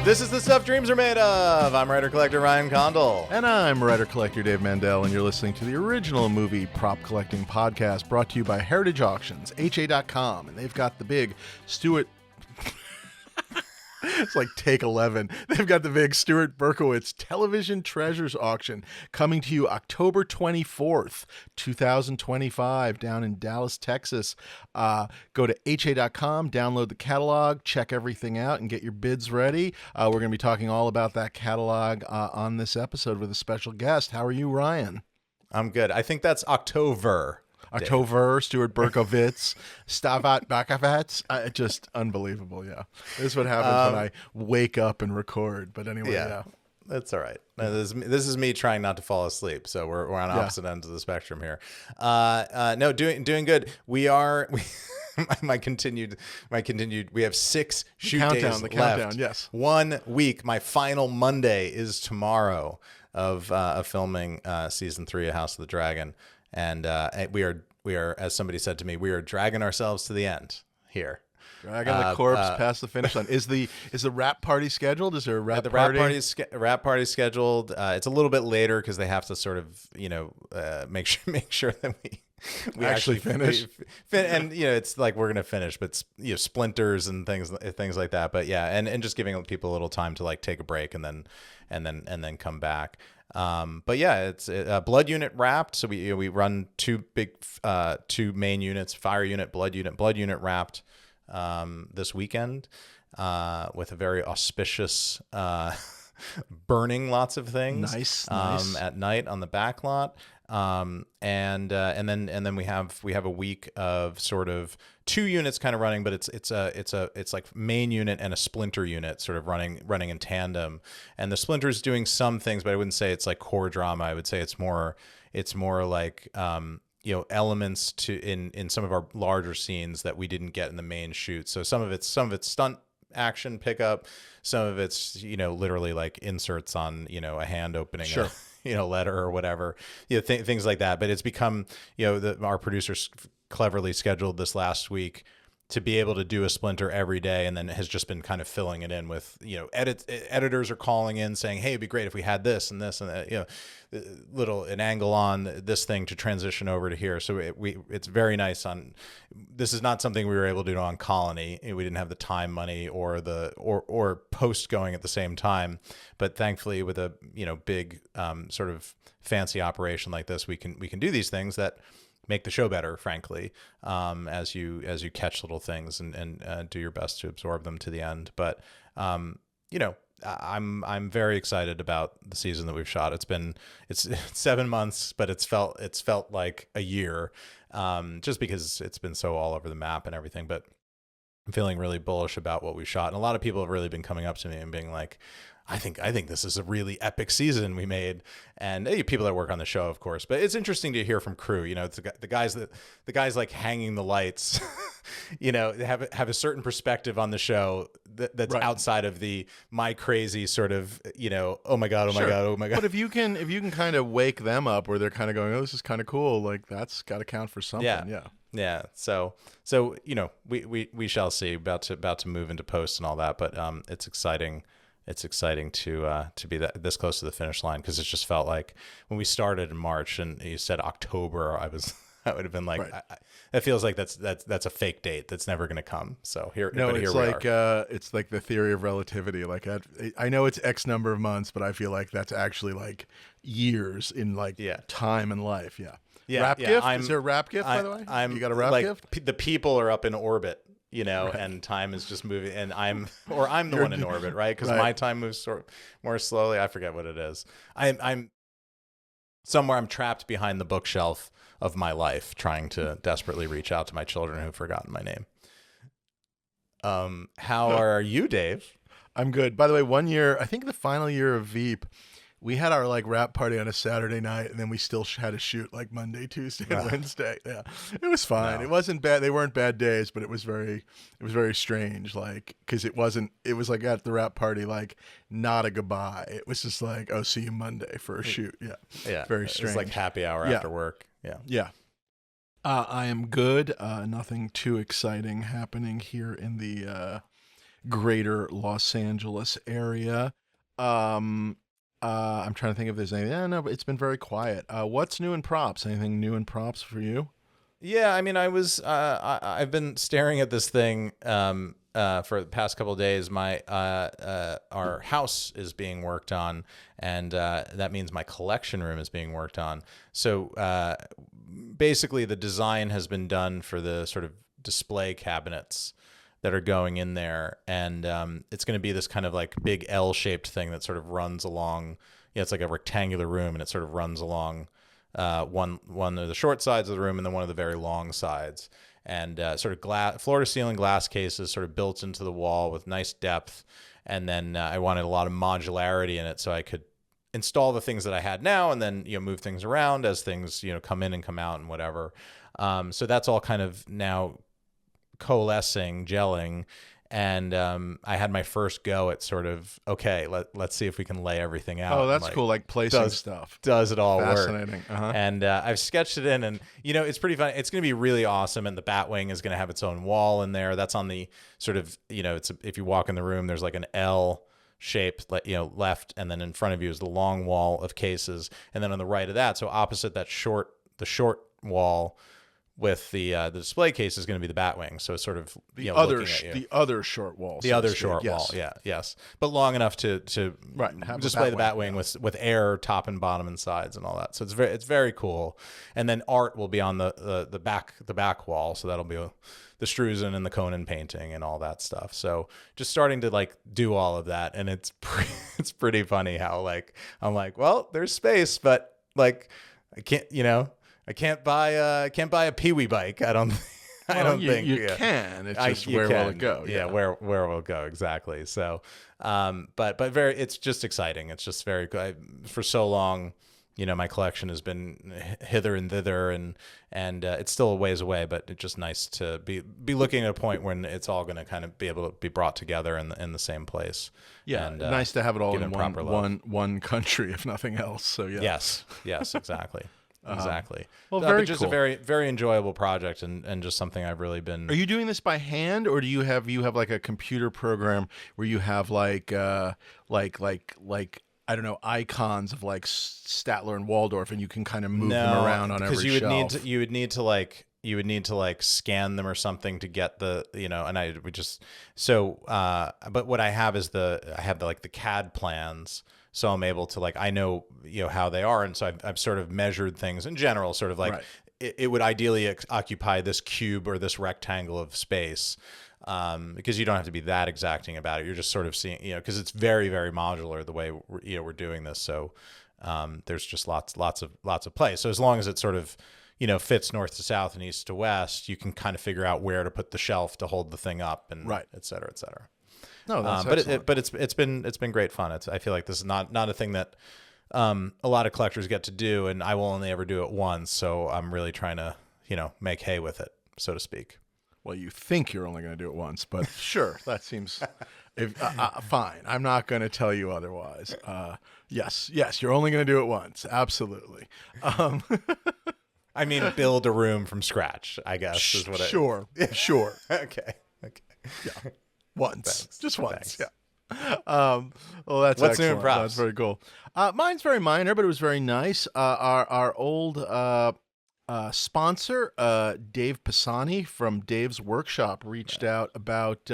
This is the stuff dreams are made of. I'm writer-collector Ryan Condal. And I'm writer-collector Dave Mandel, and you're listening to the original movie prop collecting podcast brought to you by Heritage Auctions, HA.com. And they've got the big Stuart... It's like take 11. They've got the big Stuart Berkowitz Television Treasures Auction coming to you October 24th, 2025, down in Dallas, Texas. Go to HA.com, download the catalog, check everything out, and get your bids ready. We're going to be talking all about that catalog on this episode with a special guest. How are you, Ryan? I'm good. I think that's October. October, Stuart Berkowitz, Stavat Bakavats. Just unbelievable, yeah. This is what happens when I wake up and record. But anyway, yeah. That's all right. This is me trying not to fall asleep. So we're on opposite ends of the spectrum here. No, doing good. We are... My continued. We have 6 shoot days left. Countdown, yes. 1 week. My final Monday is tomorrow of filming season 3 of House of the Dragon. And we are, as somebody said to me, we are dragging ourselves to the end here. Dragging the corpse past the finish line. Is the rap party scheduled? Is there a rap party? Rap party scheduled. It's a little bit later because they have to sort of, make sure that we actually finish. And it's like we're gonna finish, but splinters and things like that. But yeah, and just giving people a little time to like take a break and then come back. But yeah, it's blood unit wrapped. So we run 2 main units, fire unit, blood unit wrapped this weekend with a very auspicious burning lots of things. Nice. At night on the back lot. And then we have a week of sort of 2 units kind of running, but it's like main unit and a splinter unit sort of running in tandem. And the splinter's doing some things, but I wouldn't say it's like core drama. I would say it's more like elements in some of our larger scenes that we didn't get in the main shoot. So some of it's stunt action pickup, some of it's literally like inserts on a hand opening. Sure. Letter or whatever, things like that. But it's become, our producers cleverly scheduled this last week to be able to do a splinter every day, and then has just been kind of filling it in with, editors are calling in saying, hey, it'd be great if we had this and this and that, an angle on this thing to transition over to here. So it's very nice this is not something we were able to do on Colony. We didn't have the time, money, or post going at the same time. But thankfully with a, big sort of fancy operation like this, we can do these things that make the show better, frankly, as you catch little things and do your best to absorb them to the end. But I'm very excited about the season that we've shot. It's 7 months, but it's felt like a year, just because it's been so all over the map and everything. But I'm feeling really bullish about what we shot, and a lot of people have really been coming up to me and being like, I think this is a really epic season we made, and people that work on the show, of course. But it's interesting to hear from crew. It's the guys like hanging the lights, have a certain perspective on the show that's right outside of my crazy sort of oh my god. But if you can kind of wake them up where they're kind of going, oh, this is kind of cool, like that's got to count for something. Yeah. So we shall see. About to move into post and all that, but it's exciting. It's exciting to be this close to the finish line, because it just felt like when we started in March and you said October, I would have been like, right. It feels like that's a fake date that's never going to come. So here we are. It's like the theory of relativity. Like I know it's X number of months, but I feel like that's actually like years in time and life. Yeah. Rap gift? Is there a rap gift, by the way? You got a rap gift? The people are up in orbit. Right. And time is just moving, and I'm the one in orbit, right? Because my time moves more slowly. I forget what it is. I'm somewhere. I'm trapped behind the bookshelf of my life, trying to desperately reach out to my children who've forgotten my name. How are you, Dave? I'm good. By the way, 1 year, I think the final year of Veep, we had our rap party on a Saturday night, and then we still had to shoot Monday, Tuesday, and Wednesday. Yeah, it was fine. No. It wasn't bad. They weren't bad days, but it was very strange. Because it was at the rap party, not a goodbye. It was just oh, see you Monday for a shoot. Yeah. Very strange. It's like happy hour after work. Yeah. I am good. Nothing too exciting happening here in the greater Los Angeles area. I'm trying to think if there's anything. Yeah, no, but it's been very quiet. What's new in props? Anything new in props for you? Yeah, I mean, I've been staring at this thing for the past couple of days. Our house is being worked on, and that means my collection room is being worked on. So basically, the design has been done for the sort of display cabinets that are going in there, and it's going to be this kind of like big L-shaped thing that sort of runs along. Yeah, it's like a rectangular room, and it sort of runs along one of the short sides of the room, and then one of the very long sides, and sort of floor to ceiling glass cases sort of built into the wall with nice depth. And then I wanted a lot of modularity in it, so I could install the things that I had now, and then move things around as things come in and come out and whatever. So that's all kind of now coalescing, gelling, and I had my first go at sort of, okay, let's see if we can lay everything out. Oh, that's cool, like placing stuff. Does it all Fascinating. work? Uh-huh. And I've sketched it in, and it's pretty fun. It's going to be really awesome, and the Batwing is going to have its own wall in there. That's on the sort of, if you walk in the room, there's like an L shape, left, and then in front of you is the long wall of cases, and then on the right of that, so opposite that the short wall with the display case is going to be the Batwing. So it's sort of the other short wall. The other short wall, yes, but long enough to display the Batwing with air top and bottom and sides and all that. So it's very cool. And then art will be on the back wall. So that'll be the Struzen and the Conan painting and all that stuff. So just starting to like do all of that, and it's pretty funny how like I'm like, well, there's space, but like I can't buy a Pee-wee bike. I don't think you can. It's just where will it go? Yeah, where will it go exactly? So, but it's just exciting. It's just very good. For so long, my collection has been hither and thither, and it's still a ways away. But it's just nice to be looking at a point when it's all going to kind of be able to be brought together in the same place. Yeah, and, nice to have it all in one country, if nothing else. So yeah. Yes, exactly. Exactly. Well, very just cool. a very, very enjoyable project, and just something I've really been. Are you doing this by hand, or do you have like a computer program where you have like I don't know, icons of like Statler and Waldorf, and you can kind of move them around on every shelf? Because you would need to like scan them or something to get the but what I have is the CAD plans. So I'm able to I know how they are, and so I've sort of measured things in general, sort of like right. it would ideally occupy this cube or this rectangle of space, because you don't have to be that exacting about it. You're just sort of seeing, because it's very, very modular the way we're doing this. So there's just lots of play. So as long as it sort of fits north to south and east to west, you can kind of figure out where to put the shelf to hold the thing up, and right. et cetera, et cetera. No, that's but it's been great fun. I feel like this is not a thing that a lot of collectors get to do, and I will only ever do it once. So I'm really trying to make hay with it, so to speak. Well, you think you're only going to do it once, but sure, that seems fine. I'm not going to tell you otherwise. Yes, you're only going to do it once. Absolutely. I mean, build a room from scratch, I guess, is what Sure. Okay. Yeah. Once. Thanks. Just once. Thanks. Yeah. Well, that's what's excellent. new in props? That's very cool. Mine's very minor, but it was very nice. Our old sponsor, Dave Pisani from Dave's Workshop, reached out about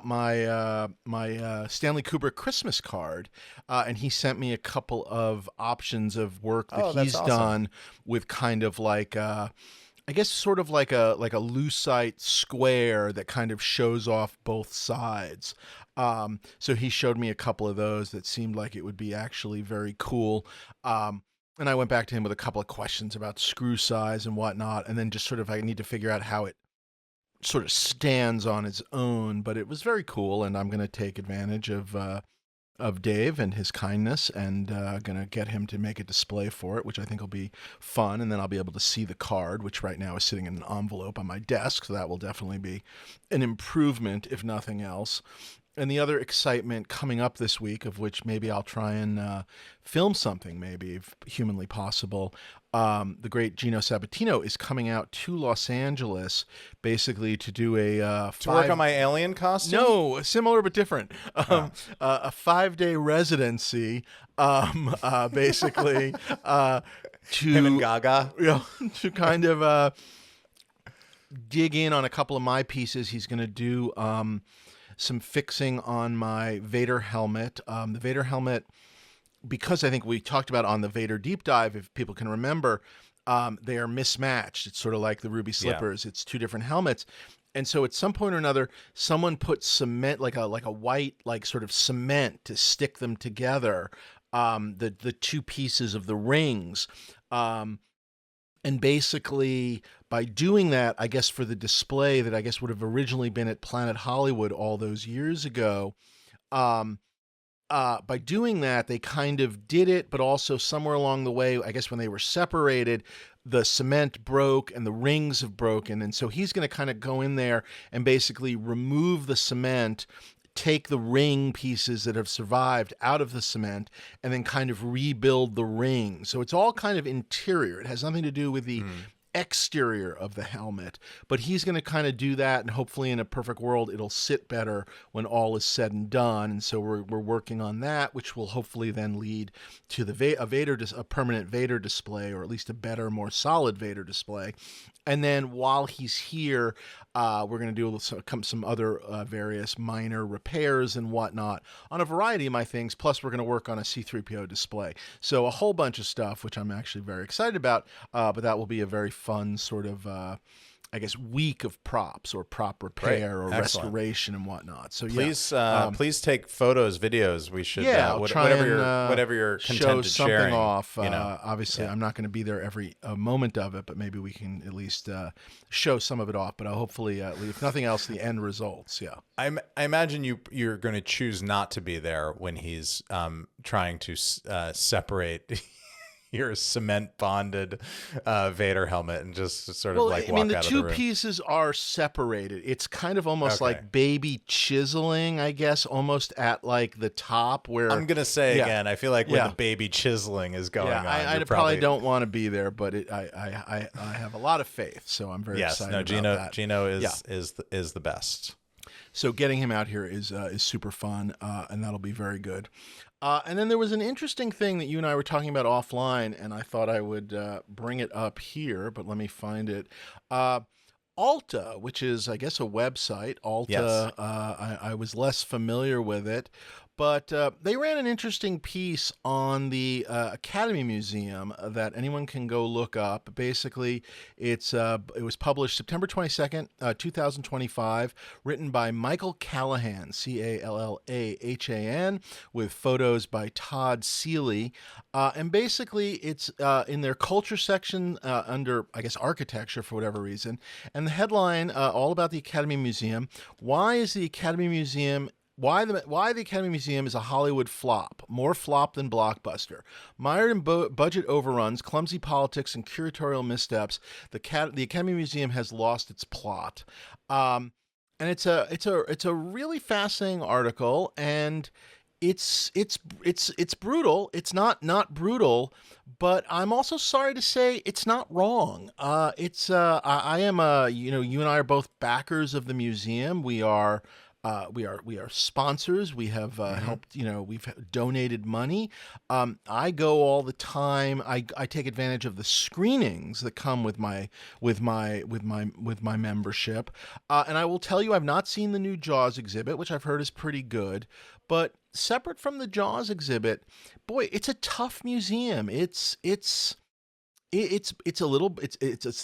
my my Stanley Kubrick Christmas card, and he sent me a couple of options of work that he's done with kind of like. I guess sort of like a lucite square that kind of shows off both sides. So he showed me a couple of those that seemed like it would be actually very cool. And I went back to him with a couple of questions about screw size and whatnot, and then just sort of I need to figure out how it sort of stands on its own. But it was very cool, and I'm going to take advantage of Dave and his kindness, and going to get him to make a display for it, which I think will be fun. And then I'll be able to see the card, which right now is sitting in an envelope on my desk. So that will definitely be an improvement, if nothing else. And the other excitement coming up this week, of which maybe I'll try and film something, maybe if humanly possible. The great Gino Sabatino is coming out to Los Angeles, basically to do a to work on my alien costume. No, similar but different. A 5-day residency, basically to Him and Gaga, to kind of dig in on a couple of my pieces. He's going to do some fixing on my Vader helmet. The Vader helmet, because I think we talked about on the Vader deep dive, if people can remember, they are mismatched. It's sort of like the Ruby Slippers. It's two different helmets. And so at some point or another, someone put cement, like a white, like sort of cement to stick them together, the two pieces of the rings. And basically, by doing that, I guess for the display that I guess would have originally been at Planet Hollywood all those years ago, by doing that, they kind of did it, but also somewhere along the way, I guess when they were separated, the cement broke and the rings have broken. And so he's going to kind of go in there and basically remove the cement, take the ring pieces that have survived out of the cement, and then kind of rebuild the ring. So it's all kind of interior. It has nothing to do with the exterior of the helmet, but he's going to kind of do that, and hopefully in a perfect world it'll sit better when all is said and done. And so we're working on that, which will hopefully then lead to a permanent Vader display, or at least a better, more solid Vader display. And then while he's here, we're going to do some other various minor repairs and whatnot on a variety of my things. Plus, we're going to work on a C-3PO display. So a whole bunch of stuff, which I'm actually very excited about. But that will be a very fun sort of, I guess, week of props or prop repair or restoration and whatnot. So please take photos, videos. We should whatever you're content show to something sharing, off. Obviously, I'm not going to be there every moment of it, but maybe we can at least show some of it off. But hopefully, if nothing else, the end results. Yeah, I imagine you're going to choose not to be there when he's trying to separate your cement bonded Vader helmet and just sort of walk out of the room. The two pieces are separated. It's kind of almost like baby chiseling, I guess, almost at like the top where I'm going to say again, I feel like when the baby chiseling is going on, I probably don't want to be there, but I have a lot of faith, so I'm very excited about that. Gino is the best. So getting him out here is super fun, and that'll be very good. And then there was an interesting thing that you and I were talking about offline, and I thought I would bring it up here, but let me find it. Alta, which is, I guess, a website. Alta, yes. I was less familiar with it, but they ran an interesting piece on the Academy Museum that anyone can go look up. Basically, it was published September 22nd, 2025, written by Michael Callahan, Callahan, with photos by Todd Seeley. And basically, it's in their culture section under, I guess, architecture for whatever reason. And the headline, all about the Academy Museum. Why is the Academy Museum Why the Academy Museum is a Hollywood flop, more flop than blockbuster. Mired in budget overruns, clumsy politics, and curatorial missteps, the Academy Museum has lost its plot. And it's a really fascinating article, and it's brutal. It's not brutal, but I'm also sorry to say it's not wrong. I am you and I are both backers of the museum. We are sponsors. We have helped. We've donated money. I go all the time. I take advantage of the screenings that come with my membership. And I will tell you, I've not seen the new Jaws exhibit, which I've heard is pretty good. But separate from the Jaws exhibit, boy, it's a tough museum. It's a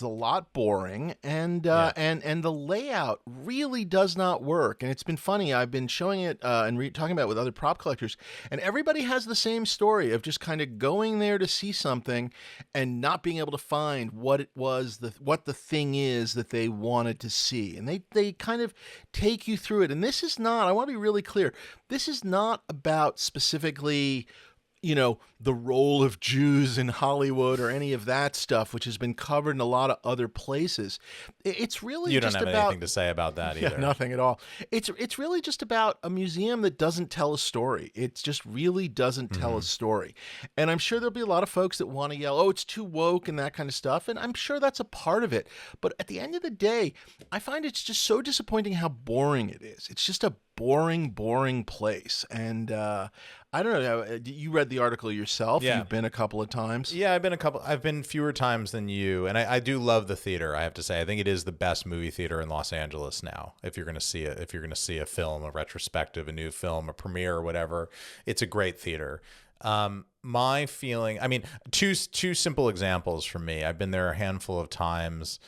lot boring, and the layout really does not work. And it's been funny. I've been showing it and talking about it with other prop collectors, and everybody has the same story of just kind of going there to see something and not being able to find what the thing is that they wanted to see. And they kind of take you through it. And this is not, I want to be really clear, this is not about specifically the role of Jews in Hollywood or any of that stuff, which has been covered in a lot of other places. It's really You just don't have about anything to say about that either. yeah, nothing at all. It's really just about a museum that doesn't tell a story. It just really doesn't tell a story. And I'm sure there'll be a lot of folks that want to yell, "Oh, it's too woke" and that kind of stuff. And I'm sure that's a part of it. But at the end of the day, I find it's just so disappointing how boring it is. It's just a boring place. And I don't know. You read the article yourself. Yeah. You've been a couple of times. Yeah, I've been fewer times than you, and I do love the theater. I have to say, I think it is the best movie theater in Los Angeles now. If you're going to see a film, a retrospective, a new film, a premiere, or whatever, it's a great theater. My feeling, I mean, two simple examples for me. I've been there a handful of times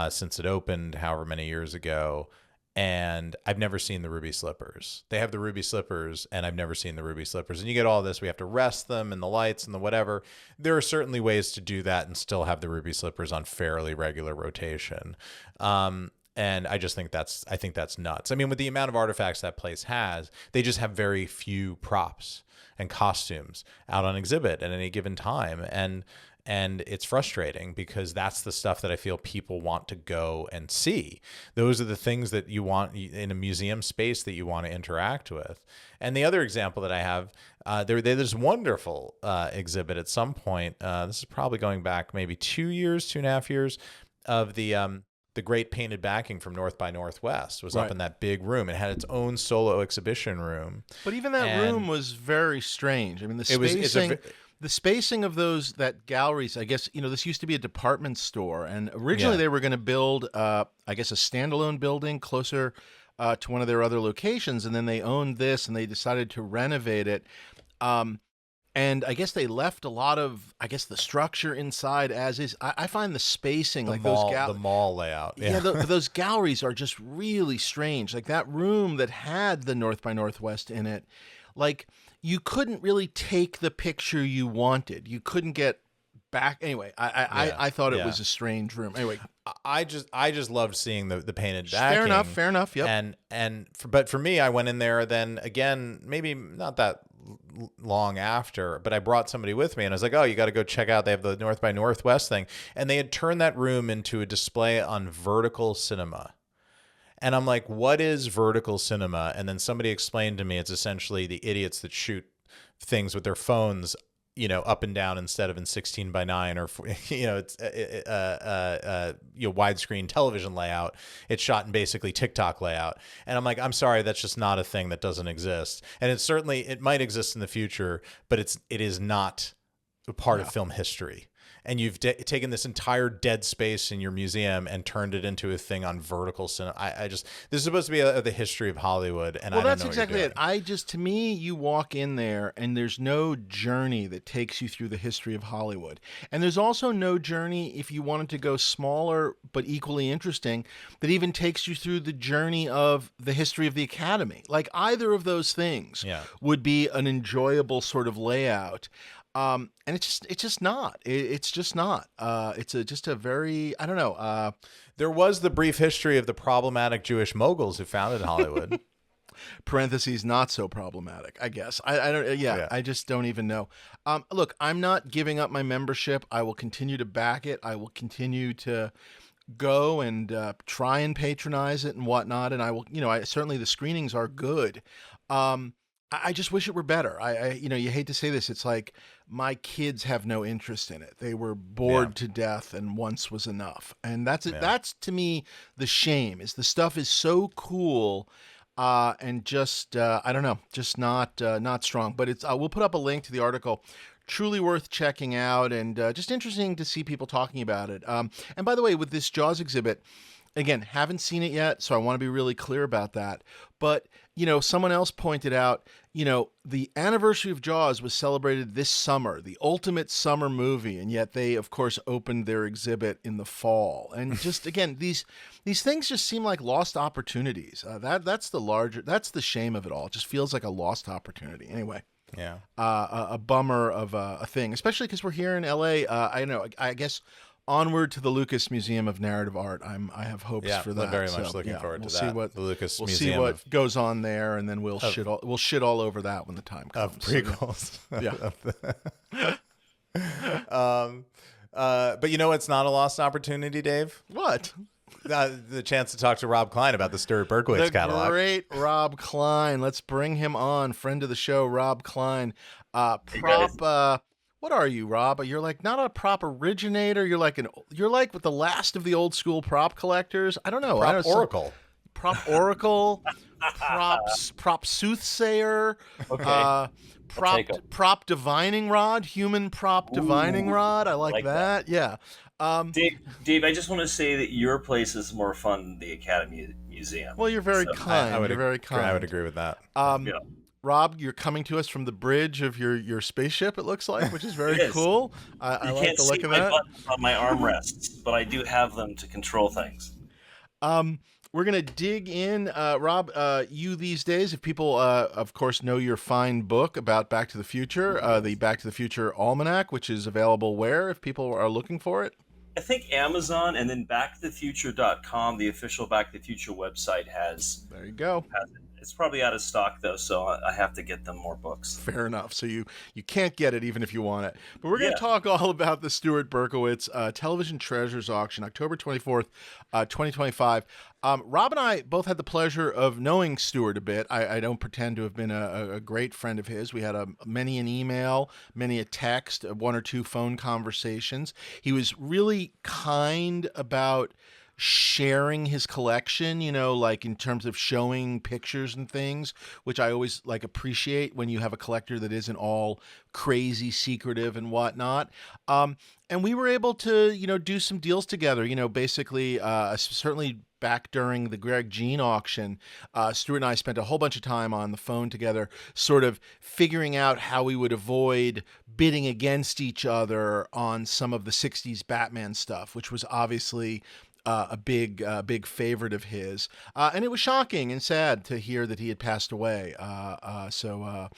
since it opened, however many years ago. And I've never seen the ruby slippers. They have the ruby slippers, and I've never seen the ruby slippers. And you get all this, we have to rest them and the lights and the whatever. There are certainly ways to do that and still have the ruby slippers on fairly regular rotation. And I think that's nuts. I mean, with the amount of artifacts that place has, they just have very few props and costumes out on exhibit at any given time. And it's frustrating because that's the stuff that I feel people want to go and see. Those are the things that you want in a museum space that you want to interact with. And the other example that I have, there's this wonderful exhibit at some point. This is probably going back maybe 2.5 years, of the great painted backing from North by Northwest was up in that big room. It had its own solo exhibition room. But even that room was very strange. I mean, the spacing of that galleries, I guess, this used to be a department store, and originally they were going to build, I guess, a standalone building closer to one of their other locations, and then they owned this, and they decided to renovate it. And I guess they left a lot of, the structure inside as is. I find the spacing, the mall layout. Yeah, those galleries are just really strange. Like that room that had the North by Northwest in it, like, you couldn't really take the picture you wanted. You couldn't get back. Anyway, I thought it was a strange room. Anyway, I just loved seeing the painted backing. Fair enough. Yep. But for me, I went in there then again, maybe not that long after, but I brought somebody with me and I was like, "Oh, you got to go check out. They have the North by Northwest thing," and they had turned that room into a display on vertical cinema. And I'm like, what is vertical cinema? And then somebody explained to me it's essentially the idiots that shoot things with their phones, up and down instead of in 16:9 or, it's widescreen television layout. It's shot in basically TikTok layout. And I'm like, I'm sorry, that's just not a thing that doesn't exist. And it might exist in the future, but it is not a part of film history. And you've taken this entire dead space in your museum and turned it into a thing on vertical cinema. This is supposed to be the history of Hollywood, and I don't know what you're doing. Well, that's exactly it. To me, you walk in there, and there's no journey that takes you through the history of Hollywood. And there's also no journey, if you wanted to go smaller but equally interesting, that even takes you through the journey of the history of the Academy. Like, either of those things would be an enjoyable sort of layout. And it's just not. It's just not. It's just a very, I don't know. There was the brief history of the problematic Jewish moguls who founded Hollywood. Parentheses, not so problematic, I guess. I don't. Yeah, I just don't even know. Look, I'm not giving up my membership. I will continue to back it. I will continue to go and try and patronize it and whatnot. And I will, certainly the screenings are good. I just wish it were better. You hate to say this. It's like my kids have no interest in it. They were bored to death, and once was enough. And that's it. That's, to me, the shame. Is the stuff is so cool, and just I don't know, just not strong. But it's we'll put up a link to the article. Truly worth checking out, and just interesting to see people talking about it. And by the way, with this Jaws exhibit, again, haven't seen it yet, so I want to be really clear about that. But, someone else pointed out, the anniversary of Jaws was celebrated this summer, the ultimate summer movie, and yet they, of course, opened their exhibit in the fall. And just, again, these things just seem like lost opportunities. That's the shame of it all. It just feels like a lost opportunity. Anyway. Yeah. A bummer of a thing, especially because we're here in LA. I guess onward to the Lucas Museum of Narrative Art. I have hopes for that. I'm very much looking forward to that. We'll the Lucas see Museum what goes on there, and then we'll shit all over that when the time comes. Of prequels. But you know what's not a lost opportunity, Dave? What? The chance to talk to Rob Klein about the Stuart Berkowitz catalog. The great Rob Klein. Let's bring him on. Friend of the show, Rob Klein. What are you, Rob? You're like not a prop originator. You're like with the last of the old school prop collectors. I don't know. Oracle. Prop oracle. Prop soothsayer. Okay. Prop divining rod. Human prop divining rod. I like that. Yeah. Dave, I just want to say that your place is more fun than the Academy Museum. Well, you're very kind. You're very kind. I would agree with that. Rob, you're coming to us from the bridge of your spaceship, it looks like, which is very cool. I like the look of that. You can't see my buttons on my armrests, but I do have them to control things. We're going to dig in. Rob, you these days, if people, of course, know your fine book about Back to the Future, the Back to the Future Almanac, which is available where, if people are looking for it? I think Amazon, and then backtothefuture.com, the official Back to the Future website has. There you go. It's probably out of stock, though, so I have to get them more books. Fair enough. So you can't get it even if you want it. But we're going to talk all about the Stuart Berkowitz Television Treasures Auction, October 24th, 2025. Rob and I both had the pleasure of knowing Stuart a bit. I don't pretend to have been a great friend of his. We had many an email, many a text, one or two phone conversations. He was really kind about sharing his collection, like in terms of showing pictures and things, which I always appreciate when you have a collector that isn't all crazy secretive and whatnot. And we were able to, do some deals together, basically, certainly back during the Greg Jean auction, Stuart and I spent a whole bunch of time on the phone together, sort of figuring out how we would avoid bidding against each other on some of the 60s Batman stuff, which was obviously a big favorite of his. And it was shocking and sad to hear that he had passed away. So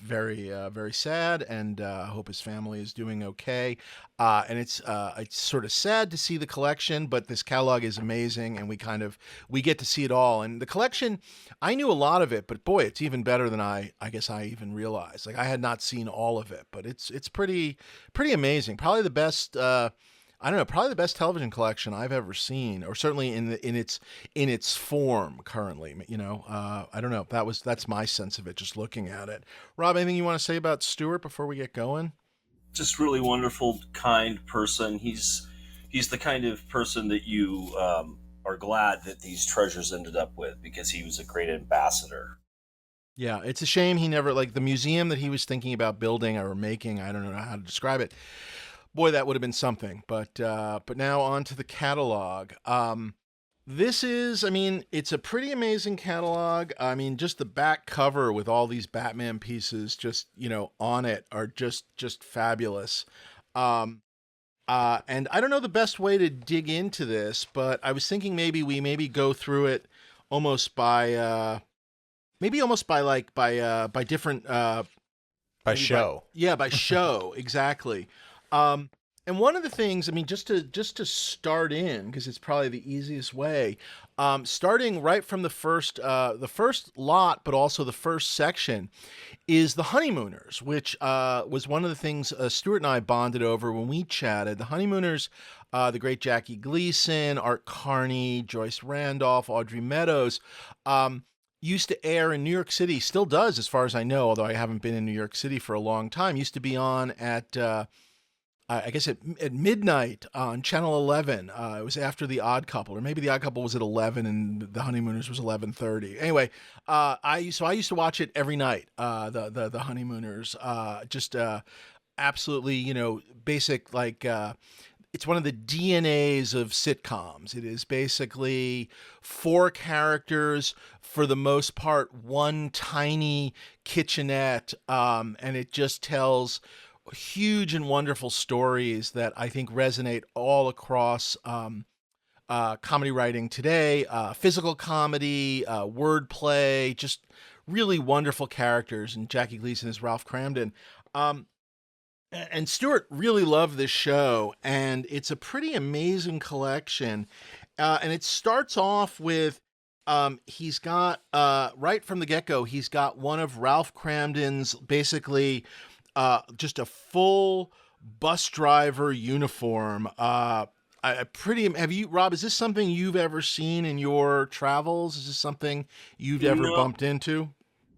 very, very sad, and I hope his family is doing okay. And it's sort of sad to see the collection, but this catalog is amazing, and we get to see it all. And the collection, I knew a lot of it, but boy, it's even better than I guess I even realized. Like, I had not seen all of it, but it's pretty amazing. Probably the best. Probably the best television collection I've ever seen, or certainly in its form currently. I don't know. That's my sense of it, just looking at it. Rob, anything you want to say about Stuart before we get going? Just really wonderful, kind person. He's the kind of person that you are glad that these treasures ended up with, because he was a great ambassador. Yeah, it's a shame he never, the museum that he was thinking about building or making, I don't know how to describe it. Boy, that would have been something. But now on to the catalog. This is, it's a pretty amazing catalog. Just the back cover with all these Batman pieces just, on it are just fabulous. And I don't know the best way to dig into this, but I was thinking maybe we go through it almost by different by show. By show, exactly. And one of the things, just to start in, because it's probably the easiest way, starting right from the first lot, but also the first section, is the Honeymooners, which was one of the things Stuart and I bonded over when we chatted. The Honeymooners, the great Jackie Gleason, Art Carney, Joyce Randolph, Audrey Meadows, used to air in New York City, still does as far as I know, although I haven't been in New York City for a long time. Used to be on at I guess at midnight on Channel 11. It was after The Odd Couple, or maybe The Odd Couple was at 11 and The Honeymooners was 11:30. Anyway, I used to watch it every night. The Honeymooners, just absolutely, basic, it's one of the DNAs of sitcoms. It is basically four characters, for the most part, one tiny kitchenette, and it just tells huge and wonderful stories that I think resonate all across comedy writing today, physical comedy, wordplay, just really wonderful characters. And Jackie Gleason is Ralph Cramden. And Stuart really loved this show, and it's a pretty amazing collection. And it starts off with he's got right from the get go, he's got one of Ralph Cramden's basically just a full bus driver uniform. Have you, Rob? Is this something you've ever seen in your travels? Is this something you've ever bumped into?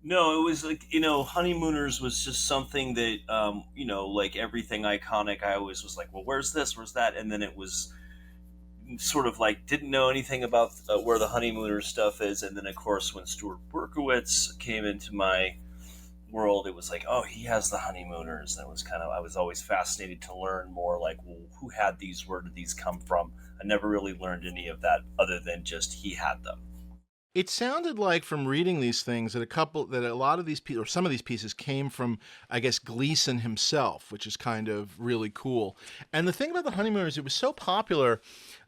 No, it was like, Honeymooners was just something that, like everything iconic, I always was like, well, where's this? Where's that? And then it was sort of like, didn't know anything about where the Honeymooners stuff is. And then, of course, when Stuart Berkowitz came into my world, it was like, oh, he has the Honeymooners. And it was I was always fascinated to learn more, like, well, who had these? Where did these come from? I never really learned any of that other than just he had them. It sounded like from reading these things that a lot of these people, or some of these pieces, came from, I guess, Gleason himself, which is kind of really cool. And the thing about the Honeymooners, it was so popular.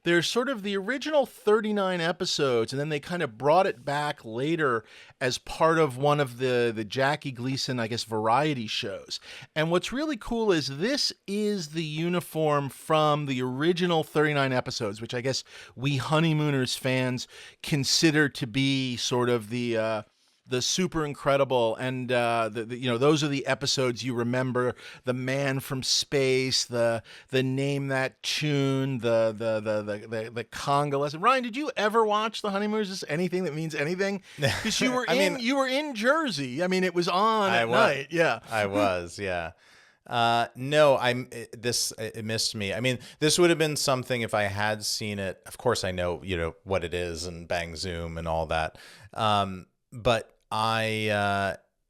There's sort of the original 39 episodes, and then they kind of brought it back later as part of one of the Jackie Gleason, I guess, variety shows. And what's really cool is this is the uniform from the original 39 episodes, which I guess we Honeymooners fans consider to be sort of the super incredible, and those are the episodes you remember: the man from space, the name that tune, the conga lesson. Ryan, did you ever watch the Honeymooners? Is anything that means anything? Because you were you were in Jersey. I mean, it was on at night. Yeah, I was. Yeah. No, it missed me. I mean, this would have been something if I had seen it. Of course, I know, what it is and Bang Zoom and all that. But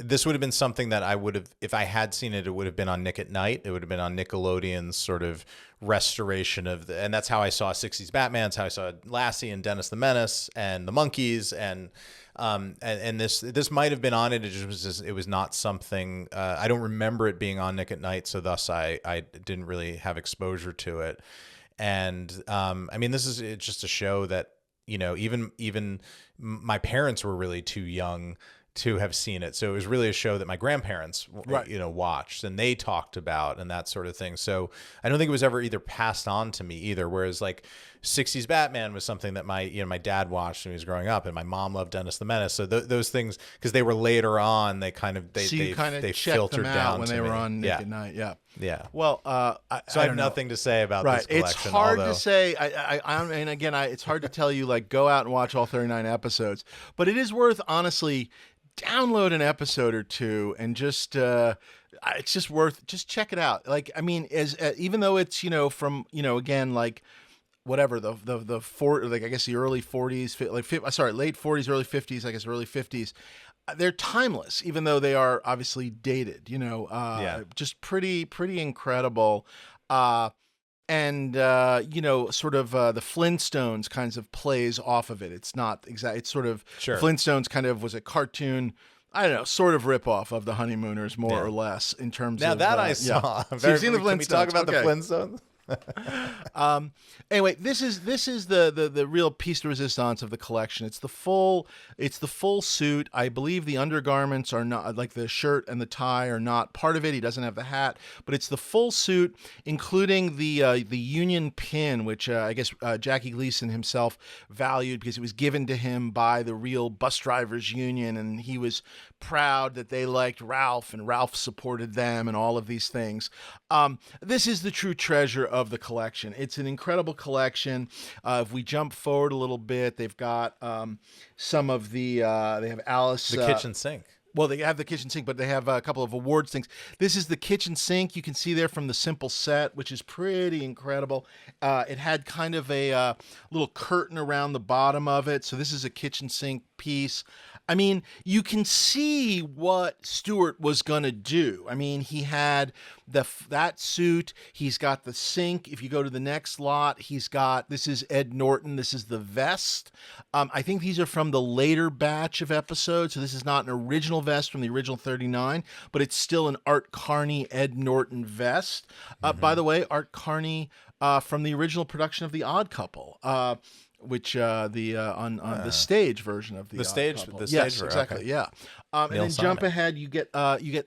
this would have been something that I would have, if I had seen it, it would have been on Nick at Night. It would have been on Nickelodeon's sort of restoration of and that's how I saw 60s Batman. It's how I saw Lassie and Dennis the Menace and the Monkees, and this might have been on it. It was not something, I don't remember it being on Nick at Night. So thus I didn't really have exposure to it. And, I mean, it's just a show that, even my parents were really too young to have seen it. So it was really a show that my grandparents, watched and they talked about and that sort of thing. So I don't think it was ever either passed on to me either. Whereas like 60s Batman was something that my dad watched when he was growing up, and my mom loved Dennis the Menace. So those things, because they were later on, they filtered down when they were on Nick at Night. Yeah. Yeah. Well, I have nothing to say about this collection. It's hard to say. And again, it's hard to tell you, like, go out and watch all 39 episodes, but it is worth, honestly, download an episode or two and just it's just worth, just check it out. Like, I mean, even though it's from again, like, whatever the like, I guess the early 40s, late 40s, early 50s, I guess early 50s, they're timeless, even though they are obviously dated. Just pretty incredible. And sort of the Flintstones kinds of plays off of it. It's not exact. It's sort of sure. Flintstones kind of was a cartoon, I don't know, sort of ripoff of the Honeymooners, more or less, in terms of. Now that I saw. Yeah. So you've seen the Flintstones. Can we talk about the Flintstones? Anyway, this is the real piece de resistance of the collection. It's the full suit. I believe the undergarments are not, like the shirt and the tie are not part of it. He doesn't have the hat, but it's the full suit, including the Union pin, which I guess Jackie Gleason himself valued because it was given to him by the real bus drivers union, and he was proud that they liked Ralph and Ralph supported them and all of these things. This is the true treasure of the collection. It's an incredible collection. If we jump forward a little bit, they've got some of they have Alice. The kitchen sink. Well, they have the kitchen sink, but they have a couple of awards things. This is the kitchen sink. You can see there from the simple set, which is pretty incredible. It had kind of a little curtain around the bottom of it. So this is a kitchen sink piece. I mean, you can see what Stuart was going to do. I mean, he had that suit. He's got the sink. If you go to the next lot, this is Ed Norton. This is the vest. I think these are from the later batch of episodes. So this is not an original vest from the original 39, but it's still an Art Carney Ed Norton vest. By the way, Art Carney from the original production of The Odd Couple. Which on the stage version of the stage Couple. the yes, stage exactly, okay. Yeah. And then jump ahead, you get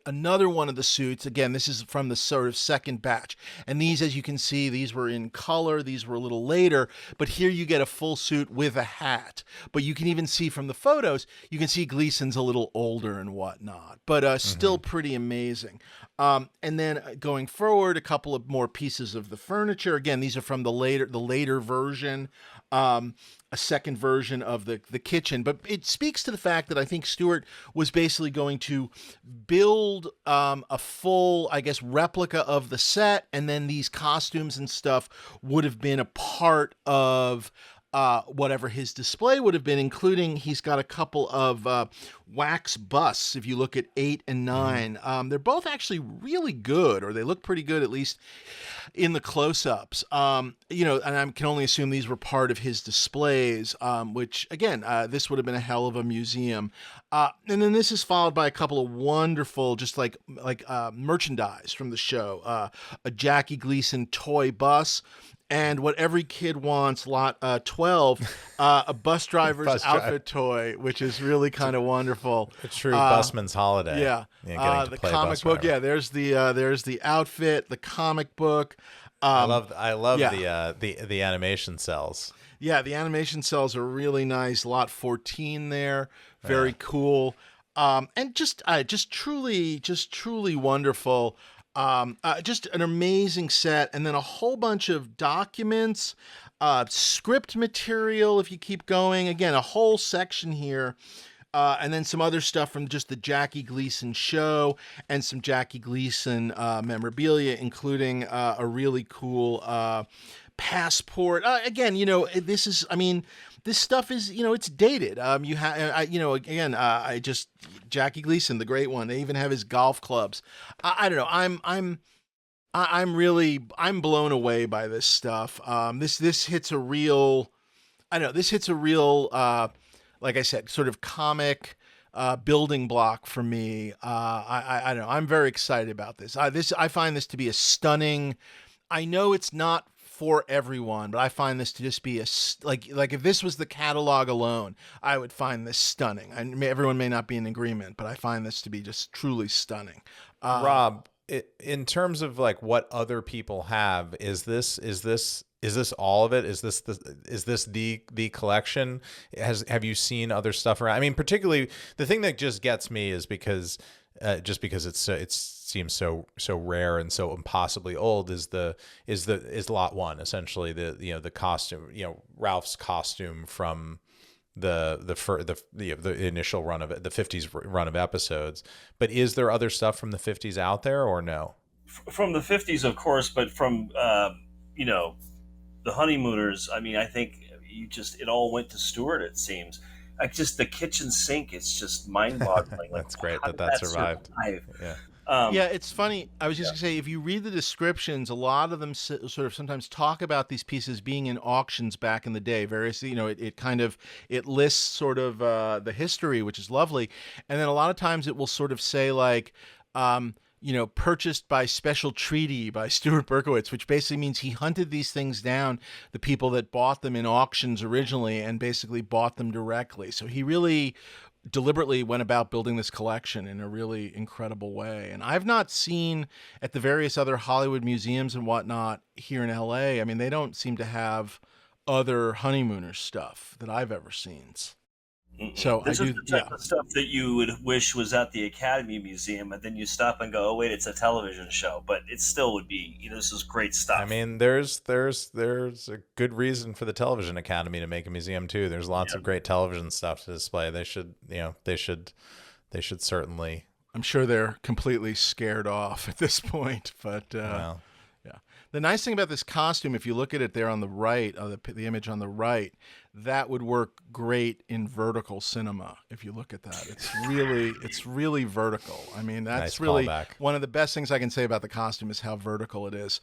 another one of the suits. Again, this is from the sort of second batch. And these, as you can see, these were in color. These were a little later. But here you get a full suit with a hat. But you can even see from the photos, you can see Gleason's a little older and whatnot. But still pretty amazing. And then going forward, a couple of more pieces of the furniture. Again, these are from the later version. A second version of the kitchen, but it speaks to the fact that I think Stuart was basically going to build a full, I guess, replica of the set, and then these costumes and stuff would have been a part of whatever his display would have been, including he's got a couple of wax busts. If you look at 8 and 9, they're both actually really good, or they look pretty good, at least in the close-ups. And I can only assume these were part of his displays, which, again, this would have been a hell of a museum. And then this is followed by a couple of wonderful, just like merchandise from the show. A Jackie Gleason toy bus, and what every kid wants, lot 12, a bus driver's outfit toy, which is really kind of wonderful. A true busman's holiday. Yeah. Getting to the play comic book. driver. Yeah, there's the outfit, the comic book. I love the animation cells. Yeah, the animation cells are really nice. Lot 14 there, very cool, and just truly wonderful. Just an amazing set, and then a whole bunch of documents, script material. If you keep going, again, a whole section here. And then some other stuff from just the Jackie Gleason show, and some Jackie Gleason memorabilia, including a really cool passport. Again, this stuff is, it's dated. Jackie Gleason, the great one. They even have his golf clubs. I don't know. I'm blown away by this stuff. This hits a real, like I said, sort of comic building block for me. I don't know. I'm very excited about this. I find this to be a stunning. I know it's not for everyone, but I find this to just be like if this was the catalog alone, I would find this stunning. Everyone may not be in agreement, but I find this to be just truly stunning. Rob, in terms of like what other people have, is this all of it? Is this the collection? Have you seen other stuff around? I mean, particularly the thing that just gets me is because it seems so rare and so impossibly old is lot 1, essentially the costume, Ralph's costume from the initial run of it, the 50s run of episodes. But is there other stuff from the 50s out there, or no? From the 50s, of course, but from the Honeymooners, I mean, I think it all went to Stuart, it seems. Like just the kitchen sink, it's just mind-boggling. That's great that survived. Yeah, it's funny. I was just going to say, if you read the descriptions, a lot of them sort of sometimes talk about these pieces being in auctions back in the day. Various, it lists sort of the history, which is lovely. And then a lot of times it will sort of say like, purchased by special treaty by Stuart Berkowitz, which basically means he hunted these things down, the people that bought them in auctions originally, and basically bought them directly. So he really deliberately went about building this collection in a really incredible way. And I've not seen at the various other Hollywood museums and whatnot here in LA, I mean, they don't seem to have other Honeymooners stuff that I've ever seen. So this is the type of stuff that you would wish was at the Academy Museum, and then you stop and go, "Oh wait, it's a television show," but it still would be, this is great stuff. I mean, there's a good reason for the Television Academy to make a museum too. There's lots of great television stuff to display. They should certainly. I'm sure they're completely scared off at this point, but yeah. The nice thing about this costume, if you look at it there on the right, the image on the right, that would work great in vertical cinema. If you look at that, it's really vertical. I mean, that's nice really callback. One of the best things I can say about the costume is how vertical it is.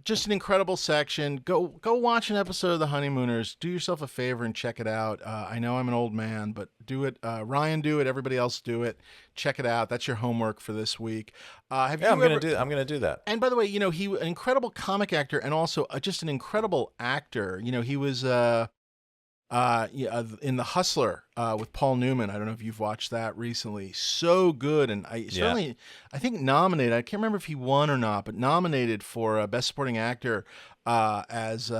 Just an incredible section. Go watch an episode of The Honeymooners. Do yourself a favor and check it out. I know I'm an old man, but do it. Ryan, do it. Everybody else, do it. Check it out. That's your homework for this week. I'm gonna do that. And by the way, he an incredible comic actor and also just an incredible actor. He was in The Hustler with Paul Newman. I don't know if you've watched that recently. So good, and I think nominated. I can't remember if he won or not, but nominated for Best Supporting Actor as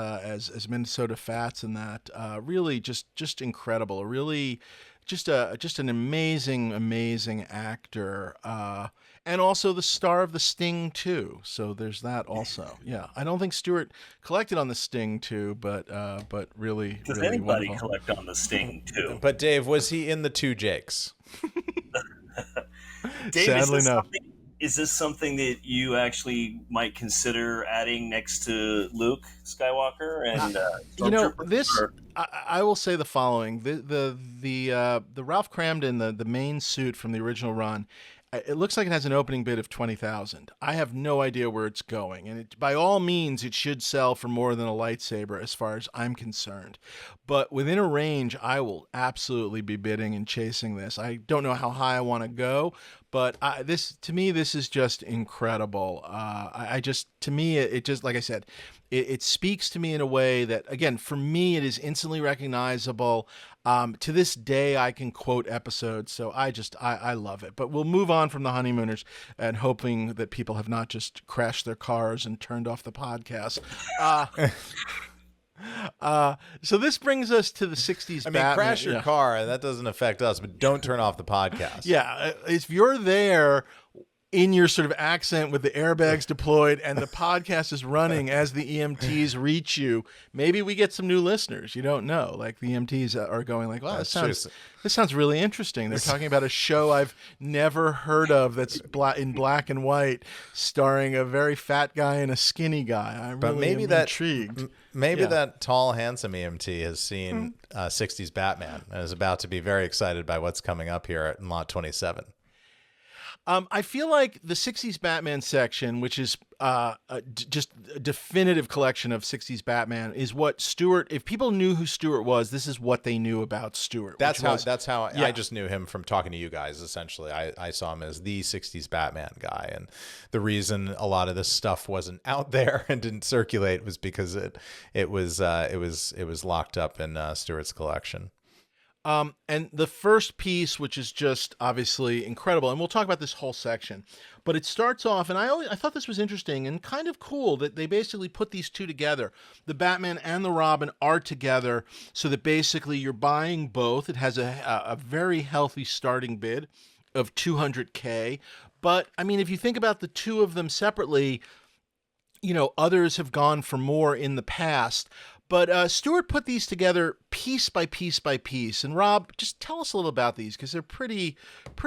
Minnesota Fats in that. Really, just incredible. Really, just an amazing actor. And also the star of The Sting 2. So there's that also. Yeah. I don't think Stuart collected on The Sting 2, but really, Does really anybody wonderful. collect on The Sting 2? But Dave, was he in the Two Jakes? Dave, Sadly, no. Is this something that you actually might consider adding next to Luke Skywalker and I will say the following: the Ralph Cramden, the main suit from the original run. It looks like it has an opening bid of 20,000. I have no idea where it's going, and by all means, it should sell for more than a lightsaber, as far as I'm concerned. But within a range, I will absolutely be bidding and chasing this. I don't know how high I want to go, but this is just incredible. To me, it just, like I said, it speaks to me in a way that, again, for me, it is instantly recognizable. To this day, I can quote episodes, so I love it. But we'll move on from the Honeymooners and hoping that people have not just crashed their cars and turned off the podcast. So this brings us to the 60s Batman. Crash your car. That doesn't affect us, but don't turn off the podcast. Yeah, if you're there in your sort of accent with the airbags deployed and the podcast is running as the EMTs reach you, maybe we get some new listeners. You don't know. Like the EMTs are going like, wow, this sounds really interesting. They're talking about a show I've never heard of that's in black and white, starring a very fat guy and a skinny guy. I'm really intrigued. Maybe that tall, handsome EMT has seen 60s Batman and is about to be very excited by what's coming up here in Lot 27. I feel like the 60s Batman section, which is just a definitive collection of 60s Batman, is what Stuart, if people knew who Stuart was, this is what they knew about Stuart. That's how I just knew him from talking to you guys, essentially. I saw him as the 60s Batman guy. And the reason a lot of this stuff wasn't out there and didn't circulate was because it was locked up in Stuart's collection. And the first piece, which is just obviously incredible, and we'll talk about this whole section, but it starts off, and I thought this was interesting and kind of cool that they basically put these two together. The Batman and the Robin are together, so that basically you're buying both. It has a very healthy starting bid of $200K. But I mean, if you think about the two of them separately, others have gone for more in the past. But Stuart put these together piece by piece by piece. And Rob, just tell us a little about these, because they're pretty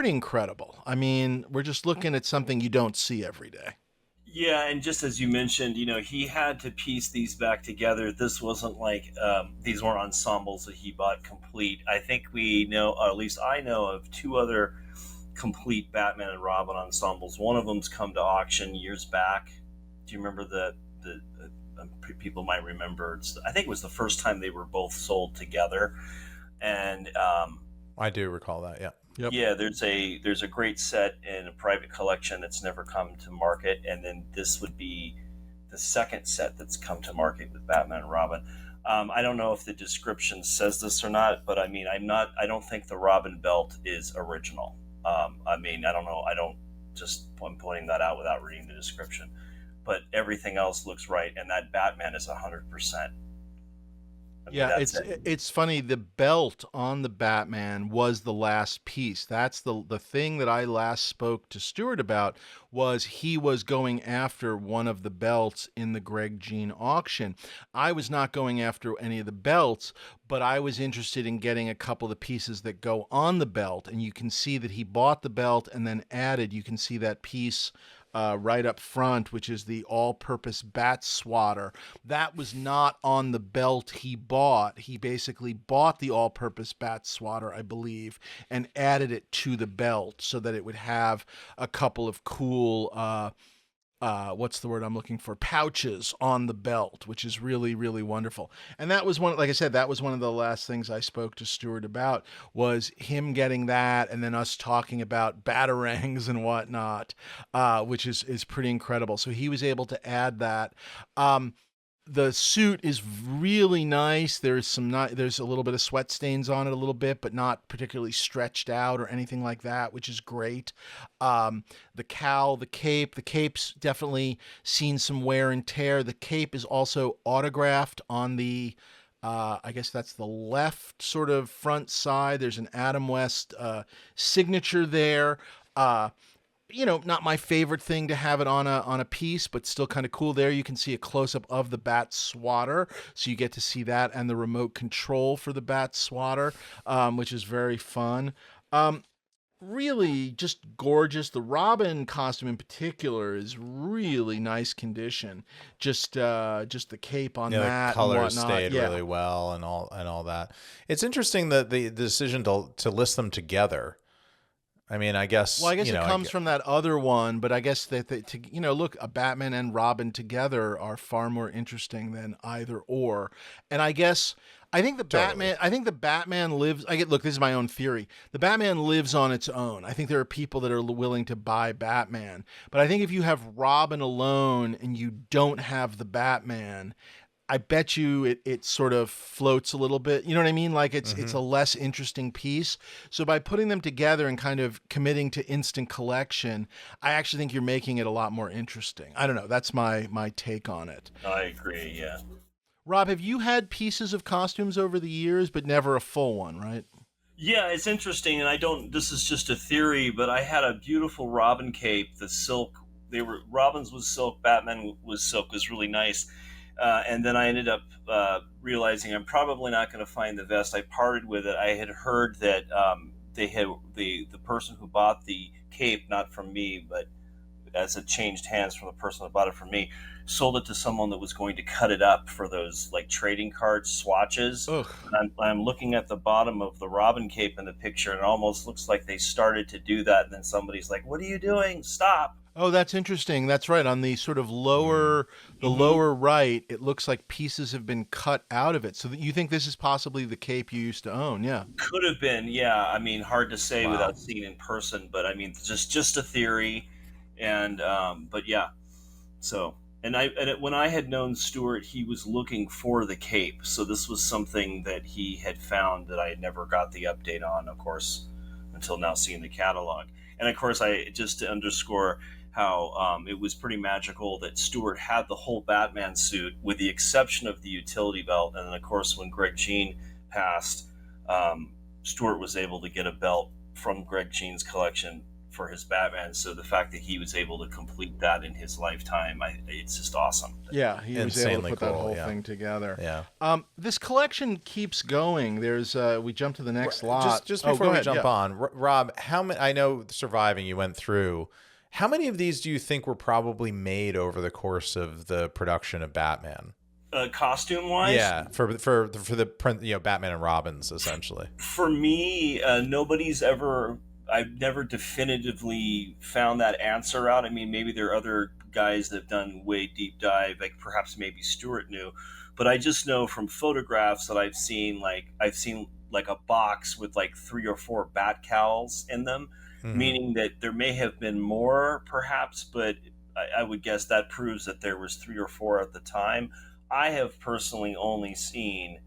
incredible. I mean, we're just looking at something you don't see every day. Yeah, and just as you mentioned, he had to piece these back together. This wasn't like these weren't ensembles that he bought complete. I think we know, or at least I know, of two other complete Batman and Robin ensembles. One of them's come to auction years back. Do you remember the people might remember? I think it was the first time they were both sold together, and I do recall that. Yeah. Yep. Yeah, there's a great set in a private collection that's never come to market, and then this would be the second set that's come to market with Batman and Robin. I don't know if the description says this or not, but I mean, I don't think the Robin belt is original. I mean, I don't know. I'm pointing that out without reading the description. But everything else looks right, and that Batman is 100%. It's funny. The belt on the Batman was the last piece. That's the thing that I last spoke to Stuart about, was he was going after one of the belts in the Greg Jean auction. I was not going after any of the belts, but I was interested in getting a couple of the pieces that go on the belt, and you can see that he bought the belt and then added. You can see that piece right up front, which is the all-purpose bat swatter. That was not on the belt he bought. He basically bought the all-purpose bat swatter, I believe, and added it to the belt so that it would have a couple of cool what's the word I'm looking for? Pouches on the belt, which is really, really wonderful. And that was like I said, that was one of the last things I spoke to Stuart about, was him getting that, and then us talking about batarangs and whatnot, which is pretty incredible. So he was able to add that. The suit is really nice. There's there's a little bit of sweat stains on it a little bit, but not particularly stretched out or anything like that, which is great. The cowl, the cape's definitely seen some wear and tear. The cape is also autographed on the I guess that's the left sort of front side. There's an Adam West signature there. Not my favorite thing to have it on a piece, but still kind of cool. There you can see a close up of the bat swatter, so you get to see that and the remote control for the bat swatter, which is very fun. Really just gorgeous. The Robin costume in particular is really nice condition. Just the cape on that, the colors and stayed really well, and all that. It's interesting that the decision to list them together. I mean, I guess. Well, I guess it comes from that other one, but I guess that look, a Batman and Robin together are far more interesting than either or. And I think the Batman lives. Look, this is my own theory. The Batman lives on its own. I think there are people that are willing to buy Batman, but I think if you have Robin alone and you don't have the Batman, I bet you it sort of floats a little bit. You know what I mean? Like it's a less interesting piece. So by putting them together and kind of committing to instant collection, I actually think you're making it a lot more interesting. I don't know. That's my take on it. I agree, yeah. Rob, have you had pieces of costumes over the years, but never a full one, right? Yeah, it's interesting, and this is just a theory, but I had a beautiful Robin cape, the silk. Robin's was silk, Batman was silk, it was really nice. And then I ended up realizing I'm probably not going to find the vest. I parted with it. I had heard that they had the person who bought the cape, not from me, but as it changed hands from the person that bought it from me, sold it to someone that was going to cut it up for those like trading card swatches. I'm looking at the bottom of the Robin cape in the picture, and it almost looks like they started to do that, and then somebody's like, "What are you doing? Stop!" Oh, that's interesting. That's right. On the sort of lower right, it looks like pieces have been cut out of it. So you think this is possibly the cape you used to own? Yeah. Could have been. Yeah. I mean, hard to say without seeing in person, but I mean, just a theory. And but yeah. So when I had known Stuart, he was looking for the cape. So this was something that he had found that I had never got the update on, of course, until now seeing the catalog. And of course, just to underscore how it was pretty magical that Stuart had the whole Batman suit with the exception of the utility belt. And then, of course, when Greg Jean passed, Stuart was able to get a belt from Greg Jean's collection for his Batman. So the fact that he was able to complete that in his lifetime, it's just awesome. Yeah, he was able to put that whole thing together. Yeah. This collection keeps going. There's we jump to the next lot. Just before we jump on, Rob, how many? I know Surviving you went through. How many of these do you think were probably made over the course of the production of Batman? Costume wise, yeah, for the print, Batman and Robins essentially. For me, I've never definitively found that answer out. I mean, maybe there are other guys that have done way deep dive, like perhaps maybe Stuart knew, but I just know from photographs that I've seen like a box with like 3 or 4 bat cowls in them. Meaning that there may have been more, perhaps, but I would guess that proves that there was 3 or 4 at the time. I have personally only seen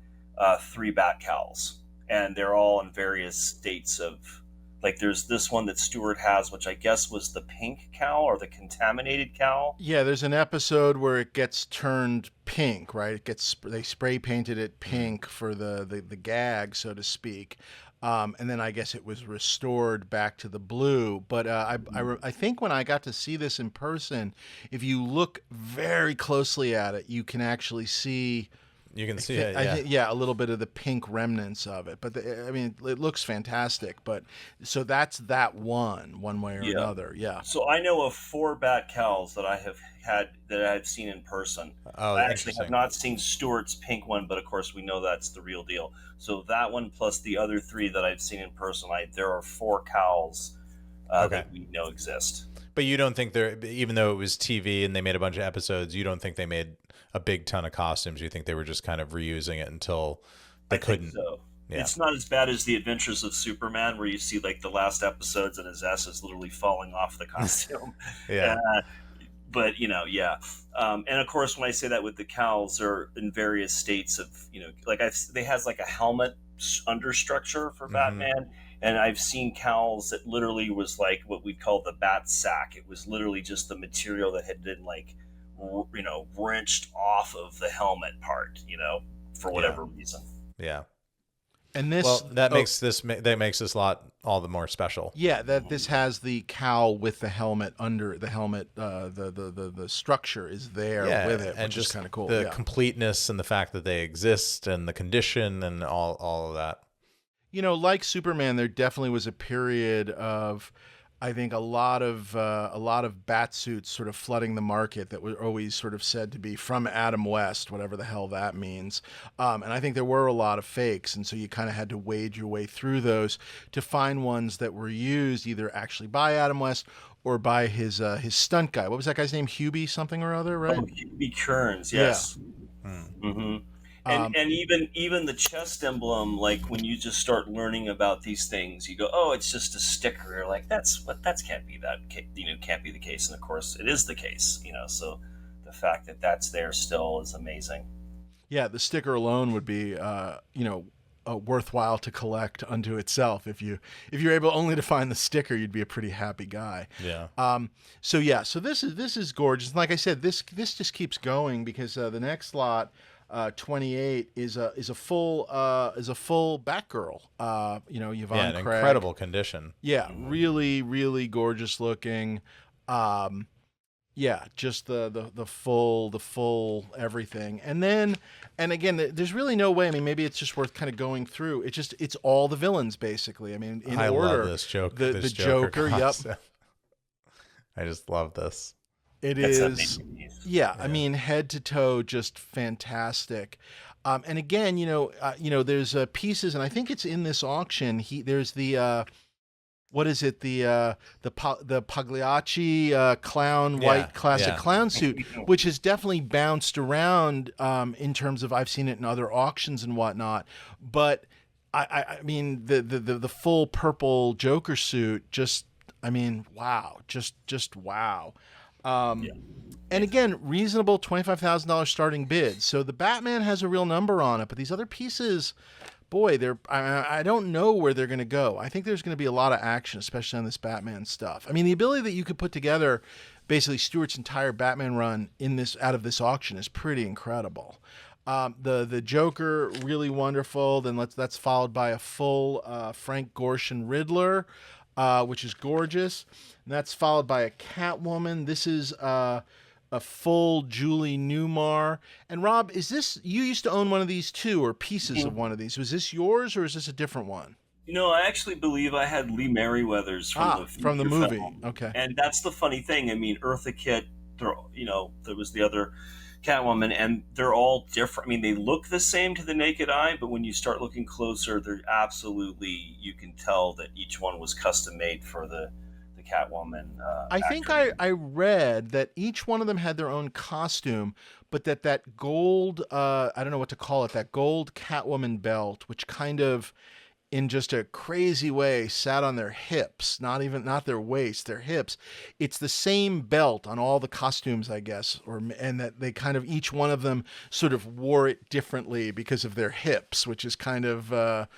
3 bat cowls, and they're all in various states of, like, there's this one that Stuart has, which I guess was the pink cowl or the contaminated cowl. Yeah, there's an episode where it gets turned pink, right? They spray painted it pink for the gag, so to speak. And then I guess it was restored back to the blue. But I think when I got to see this in person, if you look very closely at it, you can actually see. You can see it, yeah. A little bit of the pink remnants of it. But it looks fantastic. But so that's that one way or another. Yeah. So I know of 4 bat cowls that I have had that I've seen in person. Oh, I actually have not seen Stuart's pink one, but of course we know that's the real deal. So that one plus the other 3 that I've seen in person, there are 4 cowls that we know exist. But you don't think even though it was TV and they made a bunch of episodes, you don't think they made a big ton of costumes? You think they were just kind of reusing it until they couldn't? Think so. Yeah. It's not as bad as the Adventures of Superman, where you see like the last episodes and his ass is literally falling off the costume. Yeah. but yeah. And of course, when I say that with the cowls, they're in various states of, like they has like a helmet understructure for Batman, and I've seen cowls that literally was like what we'd call the bat sack. It was literally just the material that had been like, wrenched off of the helmet part, for whatever reason. Yeah. And this, well, that makes this lot all the more special. Yeah, that this has the cowl with the helmet under the helmet. The structure is there with it, and which just is kind of cool. The completeness and the fact that they exist and the condition and all of that. Like Superman, there definitely was a period of, I think, a lot of bat suits sort of flooding the market that were always sort of said to be from Adam West, whatever the hell that means. And I think there were a lot of fakes, and so you kind of had to wade your way through those to find ones that were used either actually by Adam West or by his stunt guy. What was that guy's name? Hubie something or other, right? Oh, Hubie Kearns, yes. Yeah. Mm-hmm. And even the chest emblem, like when you just start learning about these things, you go, oh, it's just a sticker. You're like, that can't be can't be the case. And of course, it is the case. So the fact that that's there still is amazing. Yeah, the sticker alone would be, worthwhile to collect unto itself. If you're able only to find the sticker, you'd be a pretty happy guy. Yeah. So this is gorgeous. And like I said, this just keeps going because the next lot. 28 is a full Batgirl. Yvonne Craig. Incredible condition. Yeah, really, really gorgeous looking. Just the full everything. And again, there's really no way. I mean, maybe it's just worth kind of going through. It's all the villains basically. I mean, in order. I love this joke. The Joker. Yep. I just love this. It is, yeah. I mean, head to toe, just fantastic. And again, there's pieces, and I think it's in this auction. There's the what is it? The Pagliacci clown white classic clown suit, which has definitely bounced around in terms of I've seen it in other auctions and whatnot. But I mean, the full purple Joker suit, just wow, just wow. And again, reasonable $25,000 starting bid. So the Batman has a real number on it, but these other pieces, boy, I don't know where they're going to go. I think there's going to be a lot of action, especially on this Batman stuff. I mean, the ability that you could put together basically Stuart's entire Batman run out of this auction is pretty incredible. The Joker, really wonderful. Then that's followed by a full Frank Gorshin Riddler, which is gorgeous. And that's followed by a Catwoman. This is a full Julie Newmar. And Rob, is this, you used to own one of these too, or pieces of one of these? Was this yours, or is this a different one? I actually believe I had Lee Merriweather's from the movie. Film. Okay. And that's the funny thing. I mean, Eartha Kitt, there was the other Catwoman, and they're all different. I mean, they look the same to the naked eye, but when you start looking closer, they're absolutely, you can tell that each one was custom made for the Catwoman. I think I read that each one of them had their own costume, but that gold, I don't know what to call it, that gold Catwoman belt, which kind of, in just a crazy way, sat on their hips, not their waist, their hips. It's the same belt on all the costumes, I guess, and that they kind of, each one of them sort of wore it differently because of their hips, which is kind of wild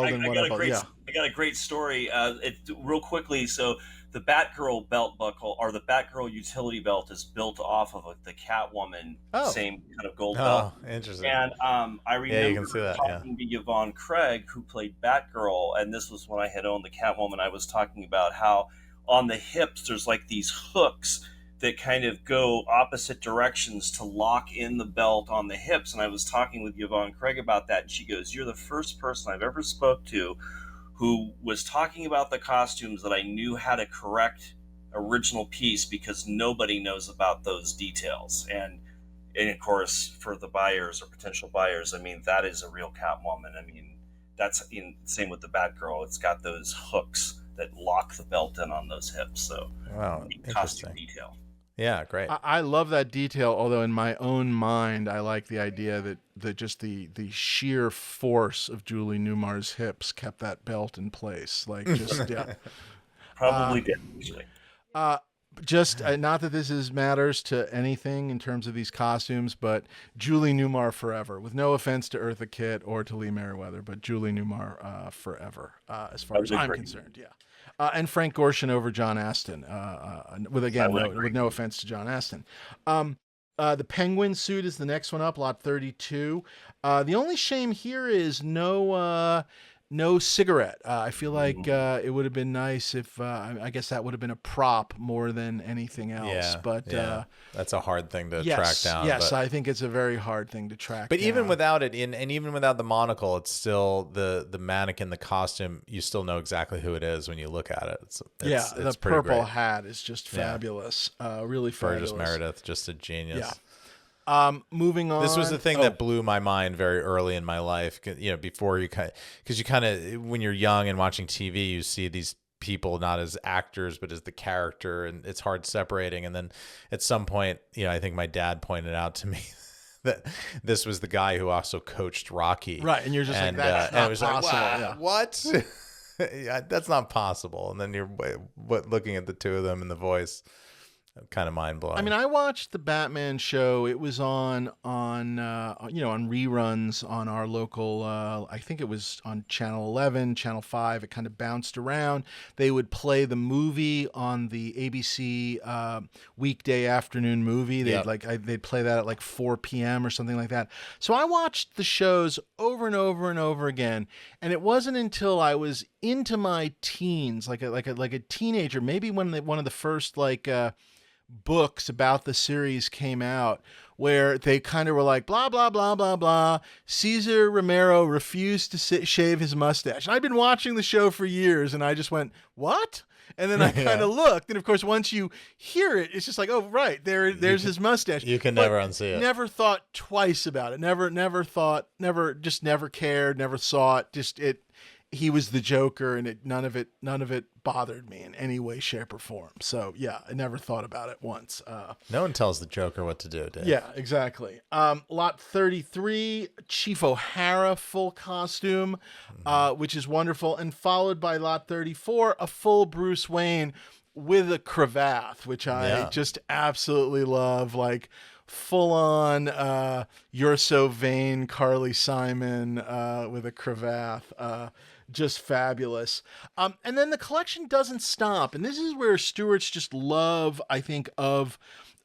and wonderful. I got a great story. Real quickly, so the Batgirl belt buckle, or the Batgirl utility belt, is built off of the Catwoman same kind of gold belt. Oh, interesting. And I remember you can see that, talking to Yvonne Craig, who played Batgirl, and this was when I had owned the Catwoman. I was talking about how on the hips there's like these hooks that kind of go opposite directions to lock in the belt on the hips. And I was talking with Yvonne Craig about that, and she goes, "You're the first person I've ever spoke to who was talking about the costumes that I knew how to correct original piece, because nobody knows about those details." And of course, for the buyers or potential buyers, I mean, that is a real Catwoman. I mean, that's same with the Batgirl. It's got those hooks that lock the belt in on those hips. So, wow, costume detail. Yeah, great. I love that detail, although in my own mind, I like the idea that just the sheer force of Julie Newmar's hips kept that belt in place. Like, just, yeah. Probably did, actually. Just not that matters to anything in terms of these costumes, but Julie Newmar forever. With no offense to Eartha Kitt or to Lee Merriweather, but Julie Newmar forever, as far as I'm concerned. Yeah, and Frank Gorshin over John Aston. With no offense to John Aston. The Penguin suit is the next one up, lot 32. The only shame here is no cigarette. I feel like it would have been nice if I guess that would have been a prop more than anything else. But that's a hard thing to track down. Yes, I think it's a very hard thing to track. But down. even without it, and even without the monocle, it's still the mannequin, the costume. You still know exactly who it is when you look at it. It's the purple hat is just fabulous. Really fabulous. Burgess Meredith, just a genius. Yeah. Moving on. This was the thing that blew my mind very early in my life. Before because you kind of, when you're young and watching TV, you see these people not as actors but as the character, and it's hard separating. And then at some point, I think my dad pointed out to me that this was the guy who also coached Rocky. Right, and you're just like, that's not possible. Like, what? Yeah, that's not possible. And then you're looking at the two of them and the voice. Kind of mind blowing. I mean, I watched the Batman show. It was on reruns on our local. I think it was on Channel 11, Channel 5. It kind of bounced around. They would play the movie on the ABC weekday afternoon movie. They'd play that at like 4 p.m. or something like that. So I watched the shows over and over and over again, and it wasn't until I was into my teens, like a teenager, maybe when one of the first books about the series came out, where they kind of were like, blah, blah, blah, blah, blah. Cesar Romero refused to shave his mustache. And I'd been watching the show for years, and I just went, what? And then I kind of looked, and of course, once you hear it, it's just like, oh, right, there's his mustache. You can never unsee it. Never thought twice about it. Never cared, never saw it. He was the Joker, and none of it bothered me in any way, shape, or form. So yeah, I never thought about it once. No one tells the Joker what to do, Dave. Yeah, exactly. Lot 33, Chief O'Hara full costume, which is wonderful, and followed by lot 34, a full Bruce Wayne with a cravat, which I just absolutely love. Like, full on You're So Vain Carly Simon with a cravat. Just fabulous. And then the collection doesn't stop. And this is where Stuart's just love, I think, of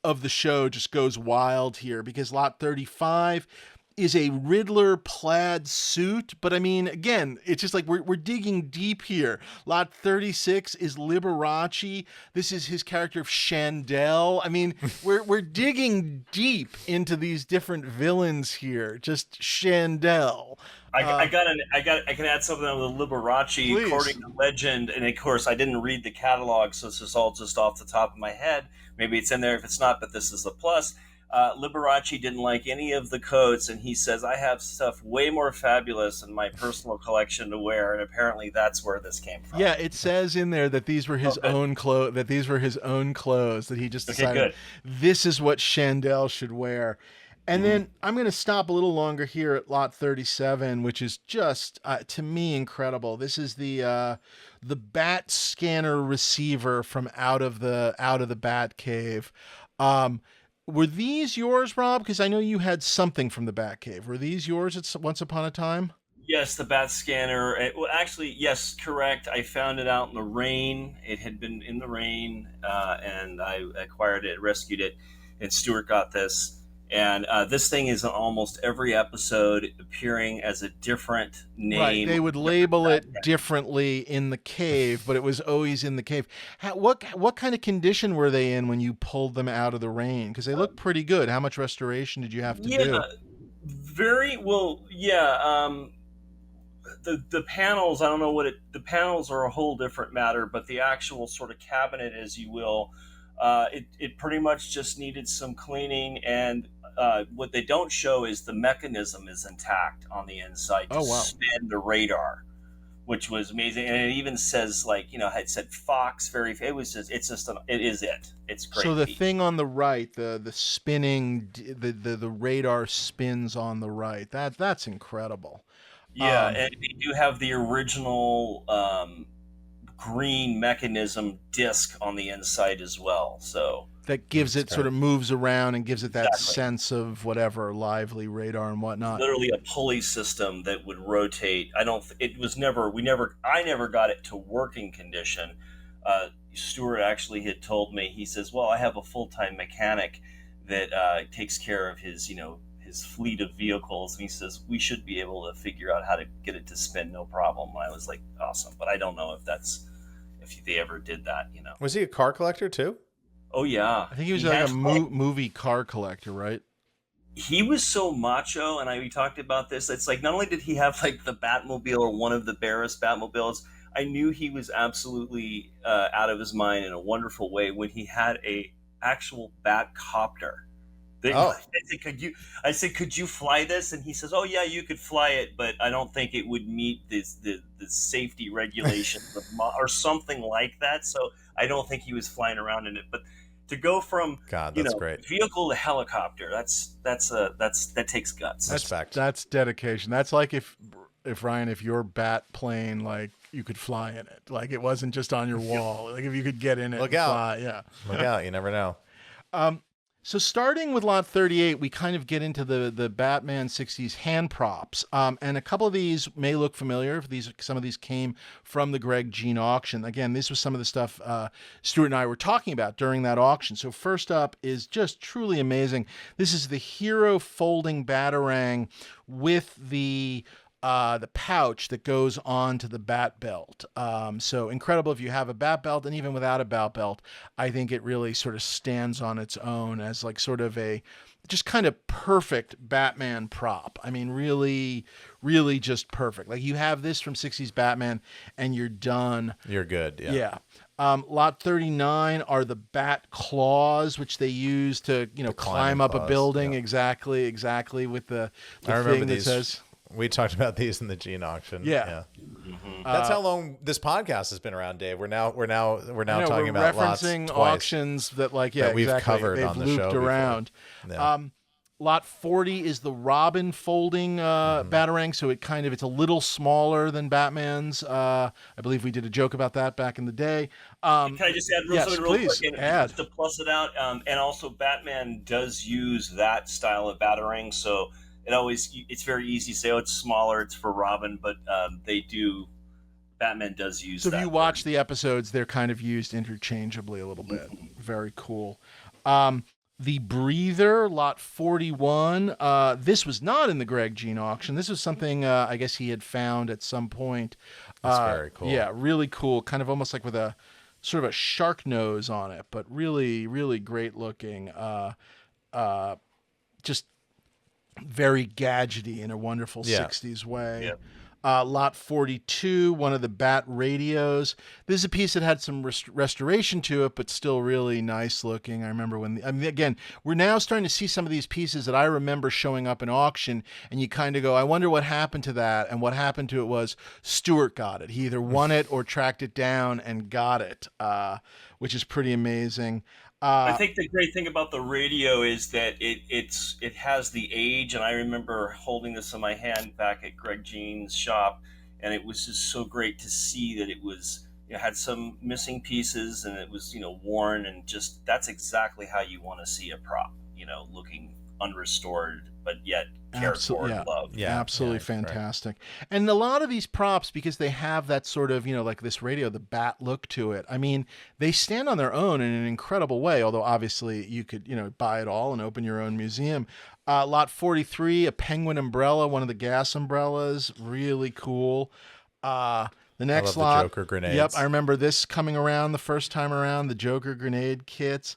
the show just goes wild here, because lot 35 is a Riddler plaid suit. But I mean, again, it's just like we're digging deep here. Lot 36 is Liberace. This is his character of Chandel. I mean, we're digging deep into these different villains here. Just Chandel. I can add something on the Liberace. Please. According to legend, and of course I didn't read the catalog, so this is all just off the top of my head. Maybe it's in there if it's not, but this is the plus. Liberace didn't like any of the coats, and he says, I have stuff way more fabulous in my personal collection to wear, and apparently that's where this came from. Yeah, it says in there that these were his own clothes, that he just decided this is what Chandel should wear. And then I'm going to stop a little longer here at lot 37, which is just, to me, incredible. This is the Bat scanner receiver from out of the Bat cave. Were these yours, Rob? Because I know you had something from the Bat cave. Were these yours at once upon a time? Yes, the Bat scanner. Well, actually, yes, correct. I found it out in the rain. It had been in the rain, and I acquired it, rescued it, and Stuart got this. And this thing is on almost every episode, appearing as a different name. Right, they would label it differently in the cave, but it was always in the cave. What kind of condition were they in when you pulled them out of the rain? Because they look pretty good. How much restoration did you have to do? Very well. Yeah. The panels, I don't know the panels are a whole different matter, but the actual sort of cabinet, as you will, it pretty much just needed some cleaning, and what they don't show is the mechanism is intact on the inside to spin the radar, which was amazing. And it even says, it said Fox. It's great. So the thing on the right, the spinning, the radar spins on the right. That's incredible. Yeah, and they do have the original green mechanism disc on the inside as well. So that gives it sort of moves around and gives it that Exactly. sense of whatever lively radar and whatnot. literally a pulley system that would rotate. I never got it to working condition. Stuart actually had told me, he says, well, I have a full-time mechanic that takes care of his fleet of vehicles, and he says we should be able to figure out how to get it to spin, no problem. And I was like, awesome, but I don't know if they ever did that. Was he a car collector too? Oh yeah, I think he was like a movie car collector, right? He was so macho, and we talked about this. It's like, not only did he have like the Batmobile, or one of the barest Batmobiles, I knew he was absolutely out of his mind in a wonderful way when he had a actual Batcopter. I said, could you fly this? And he says, oh yeah, you could fly it, but I don't think it would meet the safety regulations or something like that. So I don't think he was flying around in it. But to go from great. vehicle to helicopter, that takes guts. Respect. That's dedication. That's like if Ryan, if your bat plane, like, you could fly in it, like it wasn't just on your wall, like if you could get in it, look and out, fly, yeah. Look out, you never know. So starting with lot 38, we kind of get into the Batman 60s hand props. And a couple of these may look familiar. Some of these came from the Greg Jean auction. Again, this was some of the stuff Stuart and I were talking about during that auction. So first up is just truly amazing. This is the Hero folding Batarang with the pouch that goes on to the bat belt. So incredible if you have a bat belt, and even without a bat belt, I think it really sort of stands on its own as like sort of a just kind of perfect Batman prop. I mean, really, really just perfect. Like, you have this from 60s Batman and you're done. You're good. Yeah. Yeah. Lot 39 are the bat claws, which they use to, climb up a building. Yeah. Exactly. With the I remember thing these. that says, we talked about these in the Gene auction. Yeah. Mm-hmm. That's how long this podcast has been around, Dave. We're now talking about referencing lots auctions that that we've covered they've on the looped show around. Yeah. Lot 40 is the Robin folding Batarang, so it's a little smaller than Batman's. I believe we did a joke about that back in the day. Can I just add real quick? Add. Just to plus it out, and also Batman does use that style of Batarang, so it's very easy to say, oh, it's smaller, it's for Robin, but Batman does use that. So if you watch the episodes, they're kind of used interchangeably a little bit. Very cool. The Breather, lot 41. This was not in the Greg Jean auction. This was something I guess he had found at some point. That's very cool. Yeah, really cool. Kind of almost like with a sort of a shark nose on it, but really, really great looking. Just very gadgety in a wonderful 60s way. Yeah. Lot 42, one of the Bat radios. This is a piece that had some restoration to it, but still really nice looking. I remember again, we're now starting to see some of these pieces that I remember showing up in auction, and you kind of go, I wonder what happened to that. And what happened to it was Stuart got it. He either won it or tracked it down and got it, which is pretty amazing. I think the great thing about the radio is that it has the age, and I remember holding this in my hand back at Greg Jean's shop, and it was just so great to see that it was had some missing pieces, and it was worn, and just that's exactly how you want to see a prop, looking unrestored but yet cared for and loved. Yeah, absolutely fantastic. Right. And a lot of these props, because they have that sort of, like this radio, the bat look to it, I mean, they stand on their own in an incredible way, although obviously you could, buy it all and open your own museum. Lot 43, a penguin umbrella, one of the gas umbrellas, really cool. The next lot, the Joker grenades. Yep, I remember this coming around the first time around, the Joker grenade kits.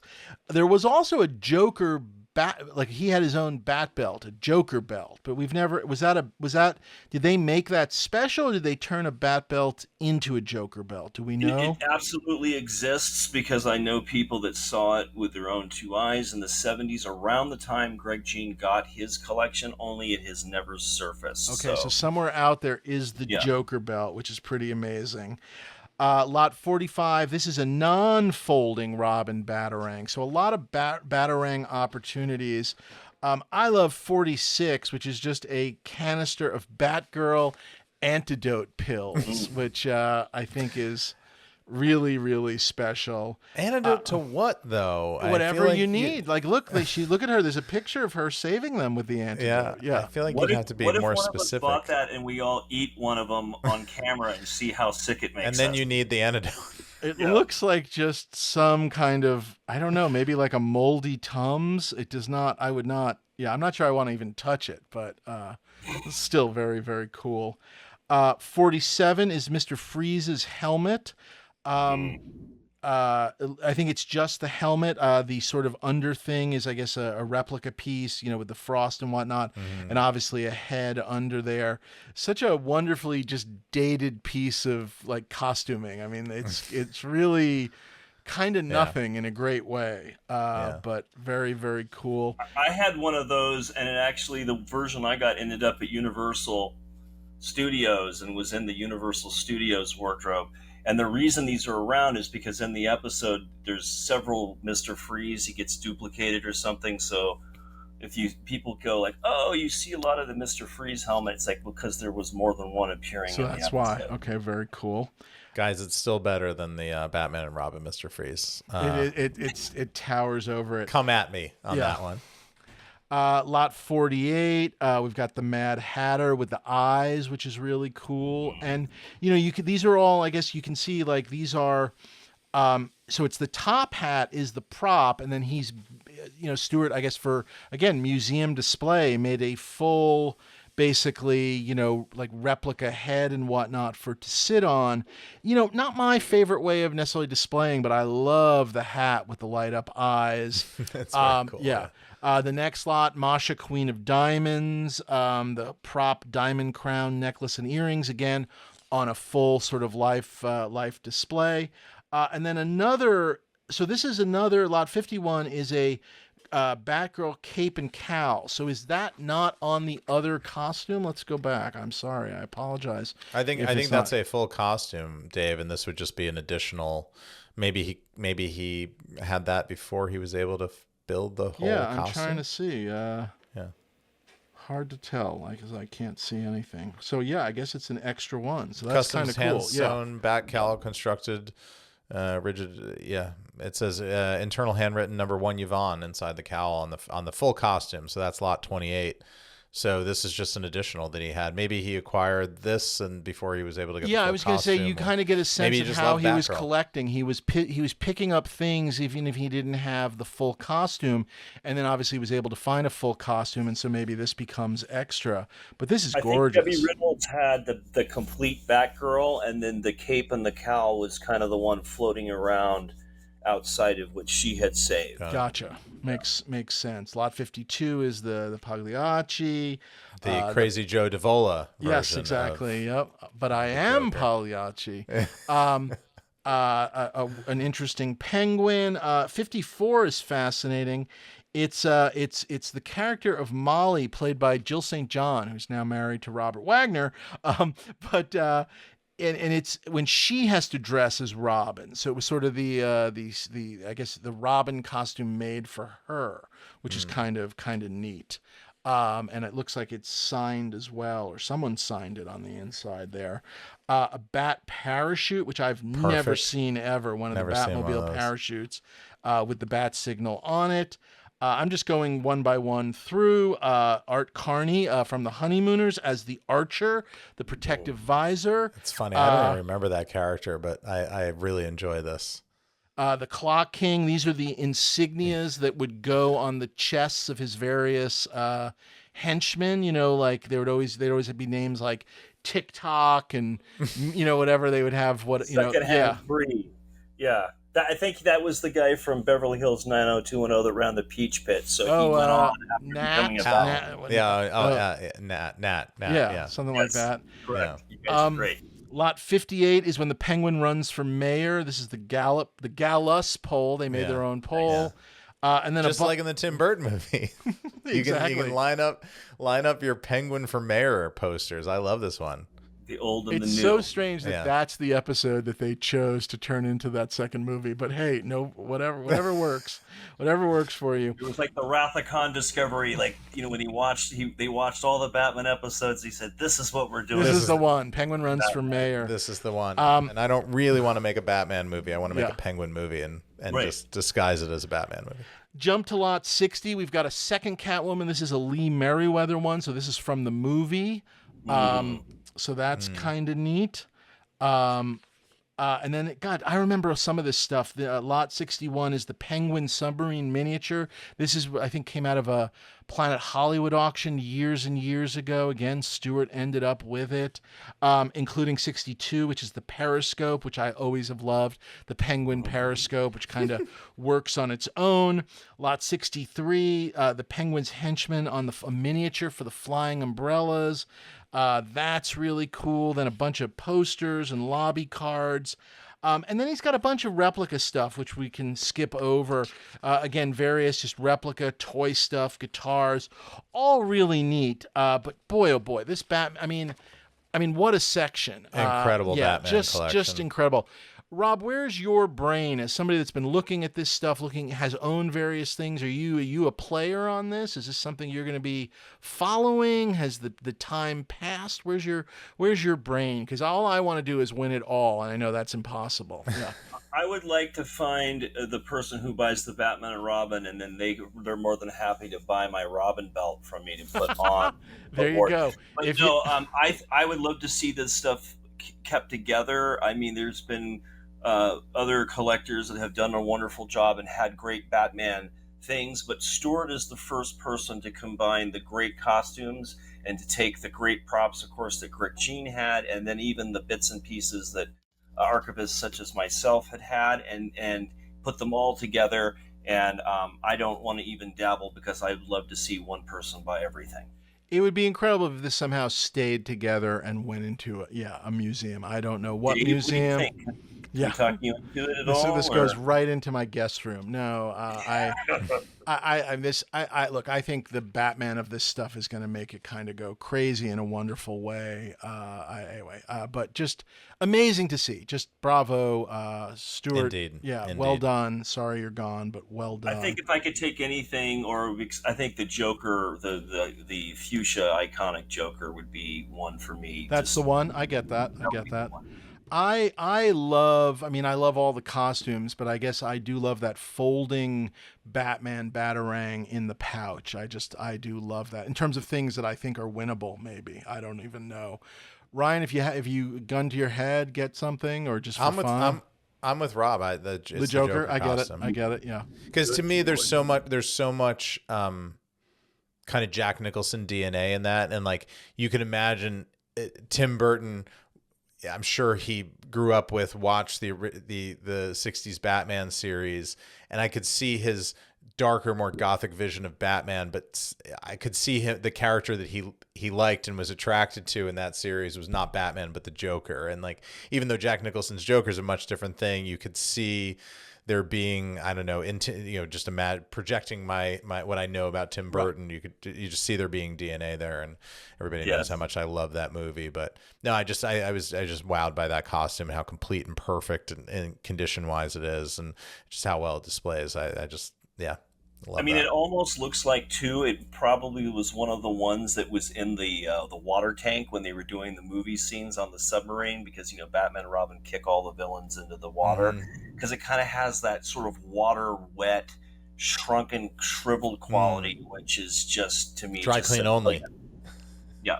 There was also a Joker he had his own bat belt, a Joker belt, but we've never, did they make that special, or did they turn a bat belt into a Joker belt? Do we know? It absolutely exists, because I know people that saw it with their own two eyes in the 70s, around the time Greg Jean got his collection, only it has never surfaced. Okay, so somewhere out there is the Joker belt, which is pretty amazing. Lot 45, this is a non-folding Robin Batarang. So a lot of Batarang opportunities. I love 46, which is just a canister of Batgirl antidote pills, which I think is really, really special. Antidote to what though? I Whatever feel like you need. Like, look at her. There's a picture of her saving them with the antidote. I feel like What you'd if, have to be what if more one of us specific. bought that and we all eat one of them on camera and see how sick it makes And then us? you need the antidote. It looks like just some kind of, I don't know, maybe like a moldy Tums. It does not, I would not, I'm not sure I want to even touch it, but it's still very, very cool. 47 is Mr. Freeze's helmet. I think it's just the helmet. The sort of under thing is, I guess, a replica piece, with the frost and whatnot, and obviously a head under there. Such a wonderfully just dated piece of like costuming. I mean, it's really kind of nothing in a great way, but very, very cool. I had one of those, and the version I got ended up at Universal Studios and was in the Universal Studios wardrobe. And the reason these are around is because in the episode, there's several Mr. Freeze. He gets duplicated or something. So if people go like, oh, you see a lot of the Mr. Freeze helmet, it's like because there was more than one appearing in the episode. So that's why. Okay, very cool. Guys, it's still better than the Batman and Robin Mr. Freeze. It towers over it. Come at me on that one. Lot 48, we've got the Mad Hatter with the eyes, which is really cool. And, these are all, I guess you can see, like, these are, so it's the top hat is the prop, and then he's, Stuart, I guess for, again, museum display, made a full, basically, like replica head and whatnot to sit on. Not my favorite way of necessarily displaying, but I love the hat with the light up eyes. That's very cool. Yeah. The next lot, Masha, Queen of Diamonds, the prop diamond crown necklace and earrings, again, on a full sort of life display. And then this is another, lot 51 is a Batgirl cape and cowl. So is that not on the other costume? Let's go back. I'm sorry. I apologize. I think that's a full costume, Dave, and this would just be an additional, maybe he had that before he was able to build the whole costume. I'm trying to see. Hard to tell, because I can't see anything. So I guess it's an extra one. So that's kind of cool. Hand sewn, bat cowl constructed, rigid. It says internal handwritten number 1 Yvonne inside the cowl on the full costume. So that's lot 28. So this is just an additional that he had. Maybe he acquired this and before he was able to get the full I was going to say, you kind of get a sense of how he was collecting. He was picking up things even if he didn't have the full costume, and then obviously was able to find a full costume, and so maybe this becomes extra. But this is gorgeous. I think Debbie Reynolds had the complete Batgirl, and then the cape and the cowl was kind of the one floating around outside of what she had saved. Gotcha. Makes sense. Lot 52 is the Pagliacci. The Crazy Joe Davola version. Yes, exactly. Yep. But I am Pagliacci. An interesting penguin. 54 is fascinating. It's the character of Molly, played by Jill St. John, who's now married to Robert Wagner. And it's when she has to dress as Robin. So it was sort of the I guess the Robin costume made for her, which is kind of neat. And it looks like it's signed as well, or someone signed it on the inside there. A bat parachute, which I've never seen ever. One of the Batmobile parachutes with the bat signal on it. I'm just going one by one through. Art Carney from the Honeymooners as the Archer, the protective visor. It's funny. I don't remember that character, but I really enjoy this. The Clock King. These are the insignias that would go on the chests of his various henchmen. Like they'd always be names like TikTok and whatever they would have. Secondhand free. Yeah. I think that was the guy from Beverly Hills 90210 that ran the Peach Pit. So he went on after becoming a Nat. Yeah, something like that. Correct. Yeah. You guys are great. Lot 58 is when the Penguin runs for mayor. This is the Gallus poll. They made their own poll. And then just like in the Tim Burton movie. Exactly. You can line up your Penguin for mayor posters. I love this one. The old and the It's new. so strange that Yeah. that's the episode that they chose to turn into that second movie. But hey, no, whatever works, whatever works for you. It was like the Wrath of Khan discovery. Like, when they watched all the Batman episodes. He said, "This is what we're doing." This is the one. Penguin runs for mayor. This is the one. And I don't really want to make a Batman movie. I want to make Yeah. a Penguin movie and Right. just disguise it as a Batman movie. Jump to lot 60. We've got a second Catwoman. This is a Lee Merriweather one, so this is from the movie. So that's kind of neat. And then, God, I remember some of this stuff. The lot 61 is the Penguin submarine miniature. This is, I think, came out of a Planet Hollywood auction years and years ago. Again, Stuart ended up with it, including 62, which is the Periscope, which I always have loved. The Penguin Periscope, which kind of works on its own. Lot 63, the Penguin's henchman on a miniature for the flying umbrellas. That's really cool. Then a bunch of posters and lobby cards. And then he's got a bunch of replica stuff, which we can skip over. Again, various just replica toy stuff, guitars, all really neat. But boy, oh boy, this I mean, what a section. Incredible Batman just collection. incredible. Rob, where's your brain as somebody that's been looking at this stuff, has owned various things? Are you a player on this? Is this something you're going to be following? Has the time passed? Where's your brain? Because all I want to do is win it all, and I know that's impossible. Yeah. I would like to find the person who buys the Batman and Robin, and then they're more than happy to buy my Robin belt from me to put on. There you go. But I would love to see this stuff kept together. I mean, there's been other collectors that have done a wonderful job and had great Batman things, but Stuart is the first person to combine the great costumes and to take the great props, of course, that Greg Jean had, and then even the bits and pieces that archivists such as myself had and put them all together. And I don't want to even dabble because I'd love to see one person buy everything. It would be incredible if this somehow stayed together and went into a museum. I I don't know what museum. What do you think? Yeah. Can you talk you into it at all? This goes right into my guest room. No, look, I think the Batman of this stuff is going to make it kind of go crazy in a wonderful way. But just amazing to see. Just bravo, Stuart. Indeed. Yeah, Indeed. well done. Sorry you're gone, but well done. I think if I could take anything, I think the Joker, the fuchsia iconic Joker would be one for me. That's the one. I get that. I love all the costumes, but I guess I do love that folding Batman Batarang in the pouch. I do love that. In terms of things that I think are winnable, maybe. I don't even know. Ryan, if you gun to your head, get something or just for fun. I'm with Rob. The Joker. I get costume. it. I get it. Yeah. Because to me, there's so much kind of Jack Nicholson DNA in that, and like you can imagine Tim Burton. I'm sure he grew up watched the 60s Batman series, and I could see his darker, more gothic vision of Batman, but I could see the character that he liked and was attracted to in that series was not Batman, but the Joker. And like, even though Jack Nicholson's Joker is a much different thing, you could see there being, I don't know, just projecting my what I know about Tim Burton. Right. You just see there being DNA there, and everybody knows how much I love that movie. But no, I was just wowed by that costume and how complete and perfect and condition wise it is, and just how well it displays. I mean, it almost looks like too. It probably was one of the ones that was in the water tank when they were doing the movie scenes on the submarine, because Batman and Robin kick all the villains into the water, because it kind of has that sort of water wet, shrunken, shriveled quality, which is just, to me, dry clean only. Yeah.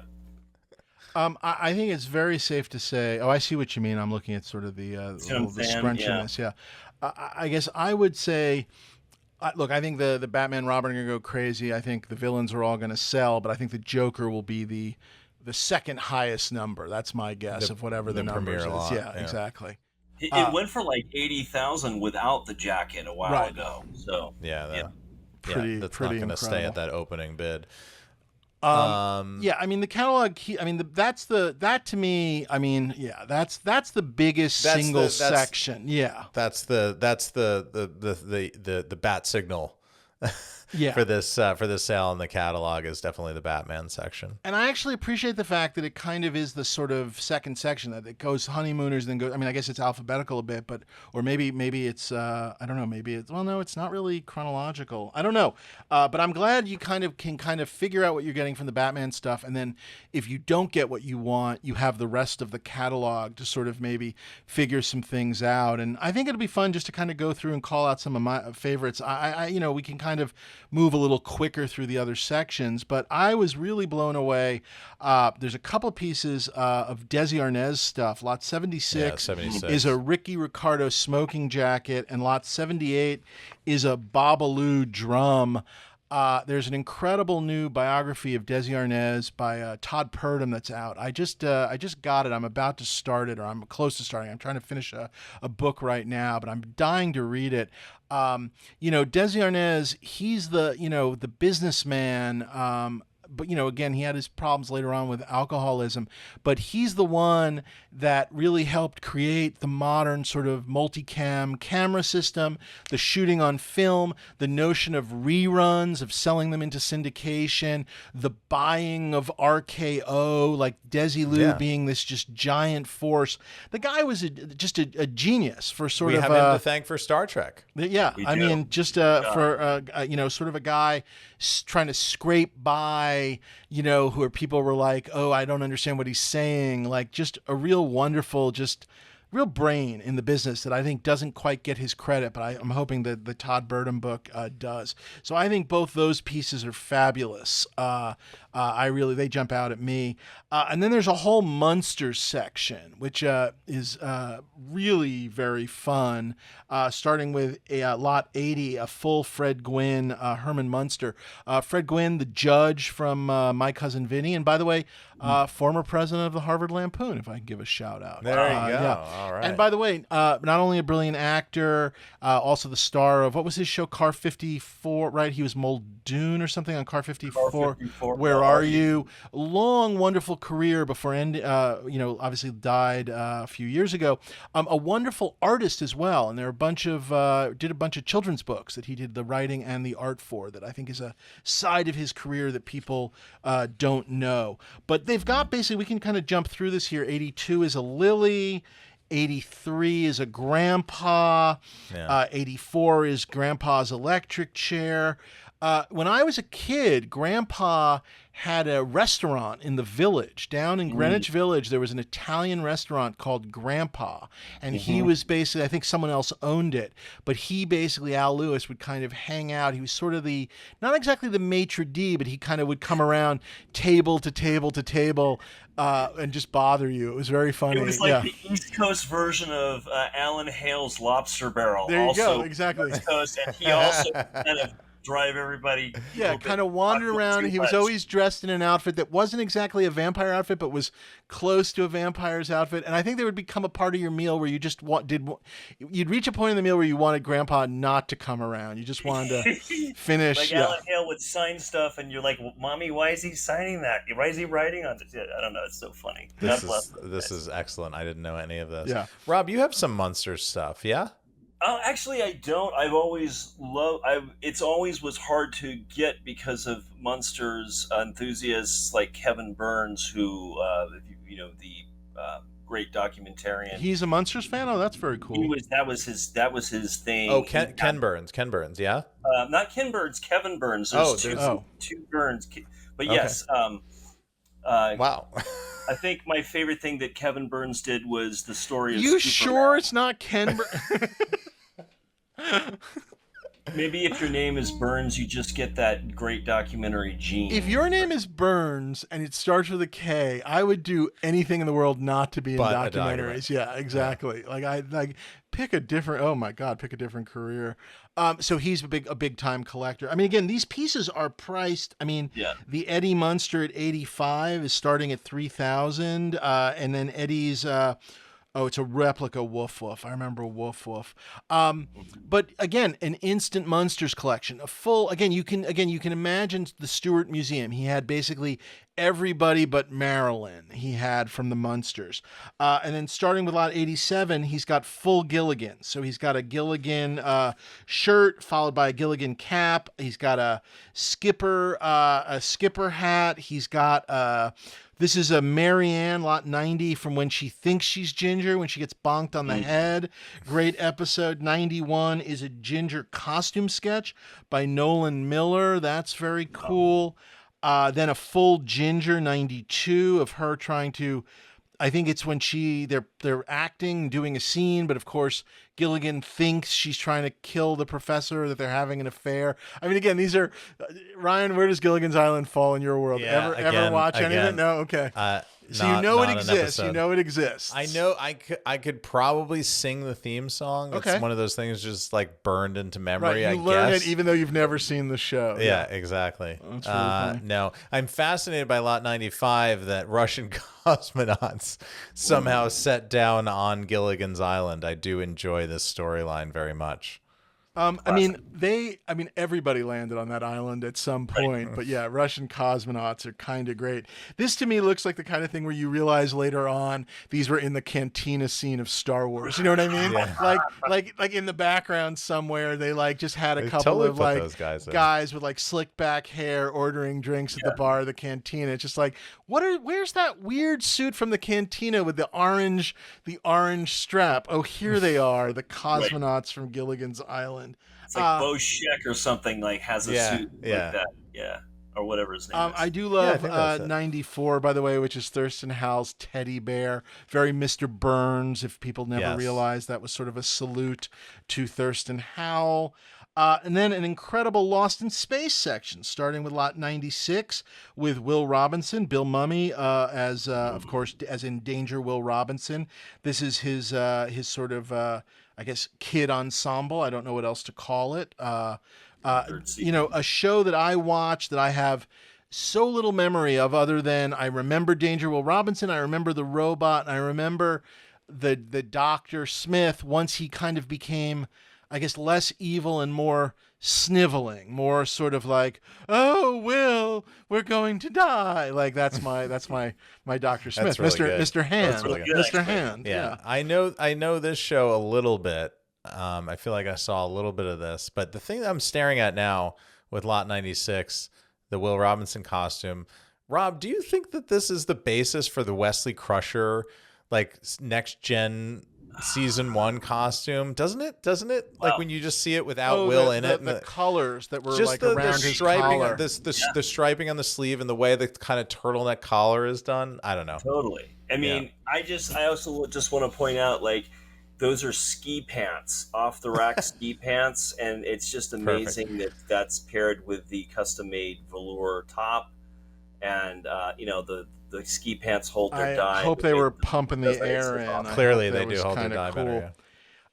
I think it's very safe to say. Oh, I see what you mean. I'm looking at sort of the scrunchiness. Yeah. I guess I would say. Look, I think the Batman Robin are going to go crazy. I think the villains are all going to sell, but I think the Joker will be the second highest number. That's my guess of whatever the number is. Yeah, exactly. It went for like 80,000 without the jacket a while ago. So that's pretty not going to stay at that opening bid. The catalog. That's to me. That's the biggest single section. Yeah, that's the bat signal. for this sale in the catalog is definitely the Batman section. And I actually appreciate the fact that it kind of is the sort of second section that it goes Honeymooners, then goes. I mean, I guess it's alphabetical a bit, but or maybe it's I don't know. Maybe it's no, it's not really chronological. I don't know. But I'm glad you can figure out what you're getting from the Batman stuff, and then if you don't get what you want, you have the rest of the catalog to sort of maybe figure some things out. And I think it'll be fun just to kind of go through and call out some of my favorites. I we can kind of move a little quicker through the other sections, but I was really blown away. There's a couple pieces of Desi Arnaz stuff. Lot 76 is a Ricky Ricardo smoking jacket, and lot 78 is a Babalu drum. There's an incredible new biography of Desi Arnaz by Todd Purdom that's out. I just got it. I'm about to start it, or I'm close to starting. I'm trying to finish a book right now, but I'm dying to read it. Desi Arnaz, he's the businessman. But, again, he had his problems later on with alcoholism, but he's the one that really helped create the modern sort of multicam camera system, the shooting on film, the notion of reruns, of selling them into syndication, the buying of RKO, like Desilu being this just giant force. The guy was just a genius for sort of... We have him to thank for Star Trek. Yeah, I mean, just for, sort of a guy trying to scrape by, who are people were like, oh, I don't understand what he's saying. Like just a real wonderful, just real brain in the business that I think doesn't quite get his credit, but I'm hoping that the Todd Purdom book does. So I think both those pieces are fabulous. They jump out at me. And then there's a whole Munsters section, which is really very fun, starting with lot 80, a full Fred Gwynne, Herman Munster. Fred Gwynne, the judge from My Cousin Vinny, and by the way, former president of the Harvard Lampoon, if I can give a shout out. There you go. Yeah. All right. And by the way, not only a brilliant actor, also the star of, what was his show, Car 54, right? He was Muldoon or something on Car 54. Where Are You? Long, wonderful career before obviously died a few years ago. A wonderful artist as well, and there are did a bunch of children's books that he did the writing and the art for, that I think is a side of his career that people don't know. But they've got, basically, we can kind of jump through this here. 82 is a Lily. 83 is a Grandpa. 84 is Grandpa's electric chair. When I was a kid, Grandpa had a restaurant in the Village. Down in Greenwich Village, there was an Italian restaurant called Grandpa. And he was basically, I think someone else owned it, but he basically, Al Lewis, would kind of hang out. He was sort of not exactly the maitre d', but he kind of would come around table to table to table and just bother you. It was very funny. It was like the East Coast version of Alan Hale's Lobster Barrel. There you go, exactly. East Coast, and he also kind of drive everybody. Yeah, kind of wander around. He was always dressed in an outfit that wasn't exactly a vampire outfit, but was close to a vampire's outfit. And I think they would become a part of your meal where you just you'd reach a point in the meal where you wanted Grandpa not to come around. You just wanted to finish. Like Alan Hale would sign stuff, and you're like, well, Mommy, why is he signing that? Why is he writing on it? I don't know. It's so funny. This is excellent. I didn't know any of this. Yeah. Rob, you have some Munsters stuff, yeah? Oh, actually, I don't. I've always loved. It's always was hard to get because of Munsters enthusiasts like Kevin Burns, who, the great documentarian. He's a Munsters fan. Oh, that's very cool. That was his thing. Oh, Ken Burns. Ken Burns, yeah. Not Ken Burns. Kevin Burns. There's two Burns. But yes. Wow. I think my favorite thing that Kevin Burns did was the story of You sure it's not Ken Burns? Maybe if your name is Burns, you just get that great documentary gene. If your name is Burns and it starts with a K, I would do anything in the world not to be in documentaries. Yeah, exactly. Yeah. Pick a different career. So he's a big time collector. I mean, again, these pieces are priced. I mean, the Eddie Munster at 85 is starting at $3,000, and then Eddie's Oh, it's a replica Woof Woof. I remember Woof Woof. But again, an instant Munsters collection, a full. Again, you can imagine the Stuart Museum. He had basically everybody but Marilyn. He had from the Munsters, and then starting with lot 87, he's got full Gilligan. So he's got a Gilligan shirt followed by a Gilligan cap. He's got a skipper hat. He's got this is a Marianne, lot 90, from when she thinks she's Ginger, when she gets bonked on the head. Great episode. 91 is a Ginger costume sketch by Nolan Miller. That's very cool. Then a full Ginger 92 of her trying to, I think it's when they're acting, doing a scene, but of course Gilligan thinks she's trying to kill the professor, that they're having an affair. I mean, again, these are Ryan. Where does Gilligan's Island fall in your world? Yeah, ever watch any of it? No, okay. So you know it exists. You know it exists. I know I could probably sing the theme song. Okay. It's one of those things just like burned into memory. Right, you I learn guess. it even though you've never seen the show. Yeah, exactly. That's really funny. No, I'm fascinated by lot 95 that Russian cosmonauts somehow set down on Gilligan's Island. I do enjoy this storyline very much. I mean, everybody landed on that island at some point, but yeah, Russian cosmonauts are kind of great. This to me looks like the kind of thing where you realize later on these were in the cantina scene of Star Wars. You know what I mean? Yeah. Like in the background somewhere, they like just had a couple totally of put like those guys with like slick back hair ordering drinks at the bar of the cantina. It's just like, where's that weird suit from the cantina with the orange strap? Oh, here they are, the cosmonauts from Gilligan's Island. It's like Bo Sheck or something, like has a suit like that. Yeah. Or whatever his name is. I do love I 94, by the way, which is Thurston Howell's teddy bear. Very Mr. Burns, if people never realized that was sort of a salute to Thurston Howell. And then an incredible Lost in Space section, starting with lot 96 with Will Robinson, Bill Mummy, as of course, as in Danger Will Robinson. This is his sort of, I guess, kid ensemble. I don't know what else to call it. A show that I watch that I have so little memory of, other than I remember Danger Will Robinson, I remember the robot, and I remember the Dr. Smith once he kind of became, I guess, less evil and more sniveling, more sort of like, oh, Will, we're going to die. Like that's my Dr. Smith, really good. Mr. Hand, That's really good. Mr. Hand. Yeah. I know this show a little bit. I feel like I saw a little bit of this, but the thing that I'm staring at now with lot 96, the Will Robinson costume, Rob, do you think that this is the basis for the Wesley Crusher, like next gen season 1 costume? Doesn't it? Like when you just see it without Will in it, and the colors that were just like the around his striping, collar. the striping on the sleeve, and the way the kind of turtleneck collar is done. I don't know. Totally. I mean, I also just want to point out, like, those are ski pants, off the rack ski pants, and it's just amazing that that's paired with the custom made velour top, and the ski pants hold their dye. I hope they were pumping the air in. Clearly, they do hold their dye better.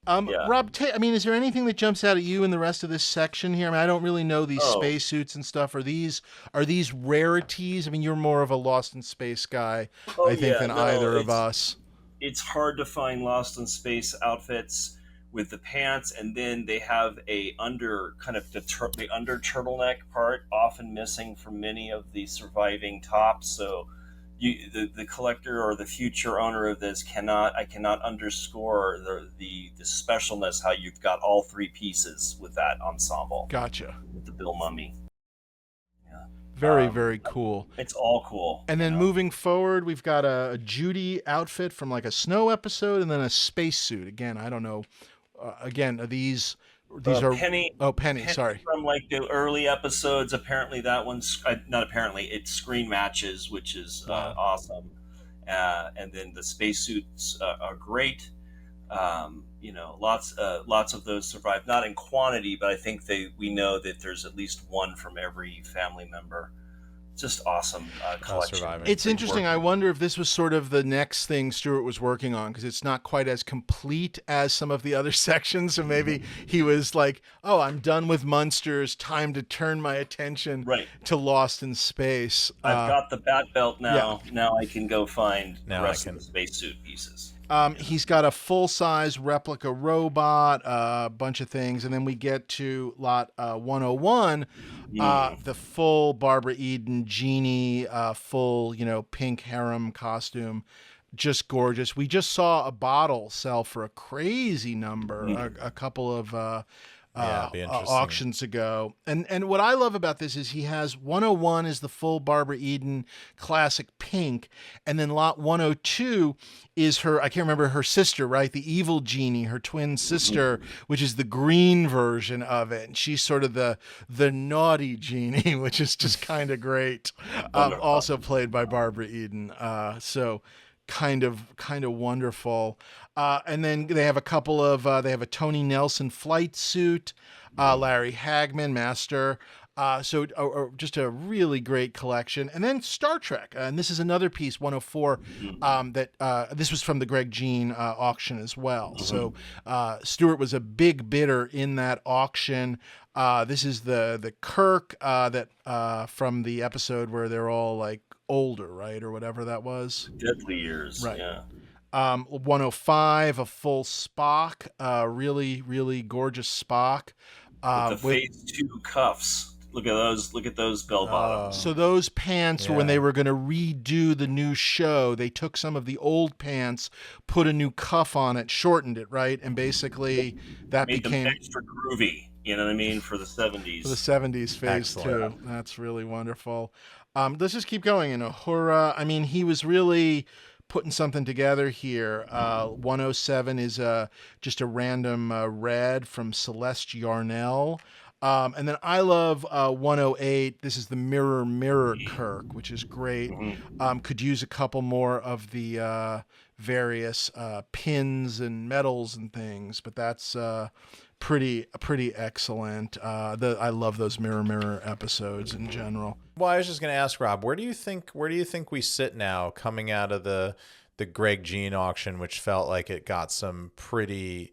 Rob, is there anything that jumps out at you in the rest of this section here? I mean, I don't really know these spacesuits and stuff. Are these rarities? I mean, you're more of a Lost in Space guy, I think, than either of us. It's hard to find Lost in Space outfits with the pants, and then they have the under turtleneck part often missing from many of the surviving tops. So the collector or the future owner of this I cannot underscore the specialness, how you've got all 3 pieces with that ensemble. Gotcha. With the Bill Mummy. Very, very cool. It's all cool. And then moving forward, we've got a Judy outfit from like a snow episode, and then a spacesuit. Again, I don't know. Are these are Penny. Oh, Penny. Sorry. From like the early episodes. Apparently, that one's not apparently. It screen matches, which is awesome. And then the spacesuits are great. Lots of those survive, not in quantity, but I think we know that there's at least one from every family member. Just awesome collection. It's interesting. I wonder if this was sort of the next thing Stuart was working on, because it's not quite as complete as some of the other sections. So maybe he was like, "Oh, I'm done with Munsters. Time to turn my attention to Lost in Space." I've got the bat belt now. Yeah. Now I can go find the rest of the spacesuit pieces. He's got a full-size replica robot, a bunch of things, and then we get to lot 101, the full Barbara Eden genie, full, pink harem costume. Just gorgeous. We just saw a bottle sell for a crazy number a couple of auctions ago. And what I love about this is he has 101 is the full Barbara Eden classic pink, and then lot 102 is her, I can't remember her sister, right? The evil genie, her twin sister, which is the green version of it. And she's sort of the naughty genie, which is just kind of great. Also played by Barbara Eden. So kind of wonderful. And then they have a couple of, they have a Tony Nelson flight suit, Larry Hagman, Master. So just a really great collection. And then Star Trek. And this is another piece, 104, that this was from the Greg Jean auction as well. So Stuart was a big bidder in that auction. This is the Kirk that from the episode where they're all like older, right? Or whatever that was. Deadly Years. Right. Yeah. 105, a full Spock, really, really gorgeous Spock. With the phase 2 cuffs. Look at those bell bottoms. So those pants were when they were going to redo the new show. They took some of the old pants, put a new cuff on it, shortened it, right? And basically that made became them extra groovy. You know what I mean? For the 70s. For the 70s phase 2. That's really wonderful. Let's just keep going. Uhura, I mean, he was really putting something together here. 107 is just a random red from Celeste Yarnell. And then I love 108. This is the Mirror Kirk, which is great. Could use a couple more of the various pins and medals and things, but that's pretty excellent. I love those Mirror episodes in general. Well, I was just going to ask Rob, where do you think we sit now coming out of the Greg Jean auction, which felt like it got some pretty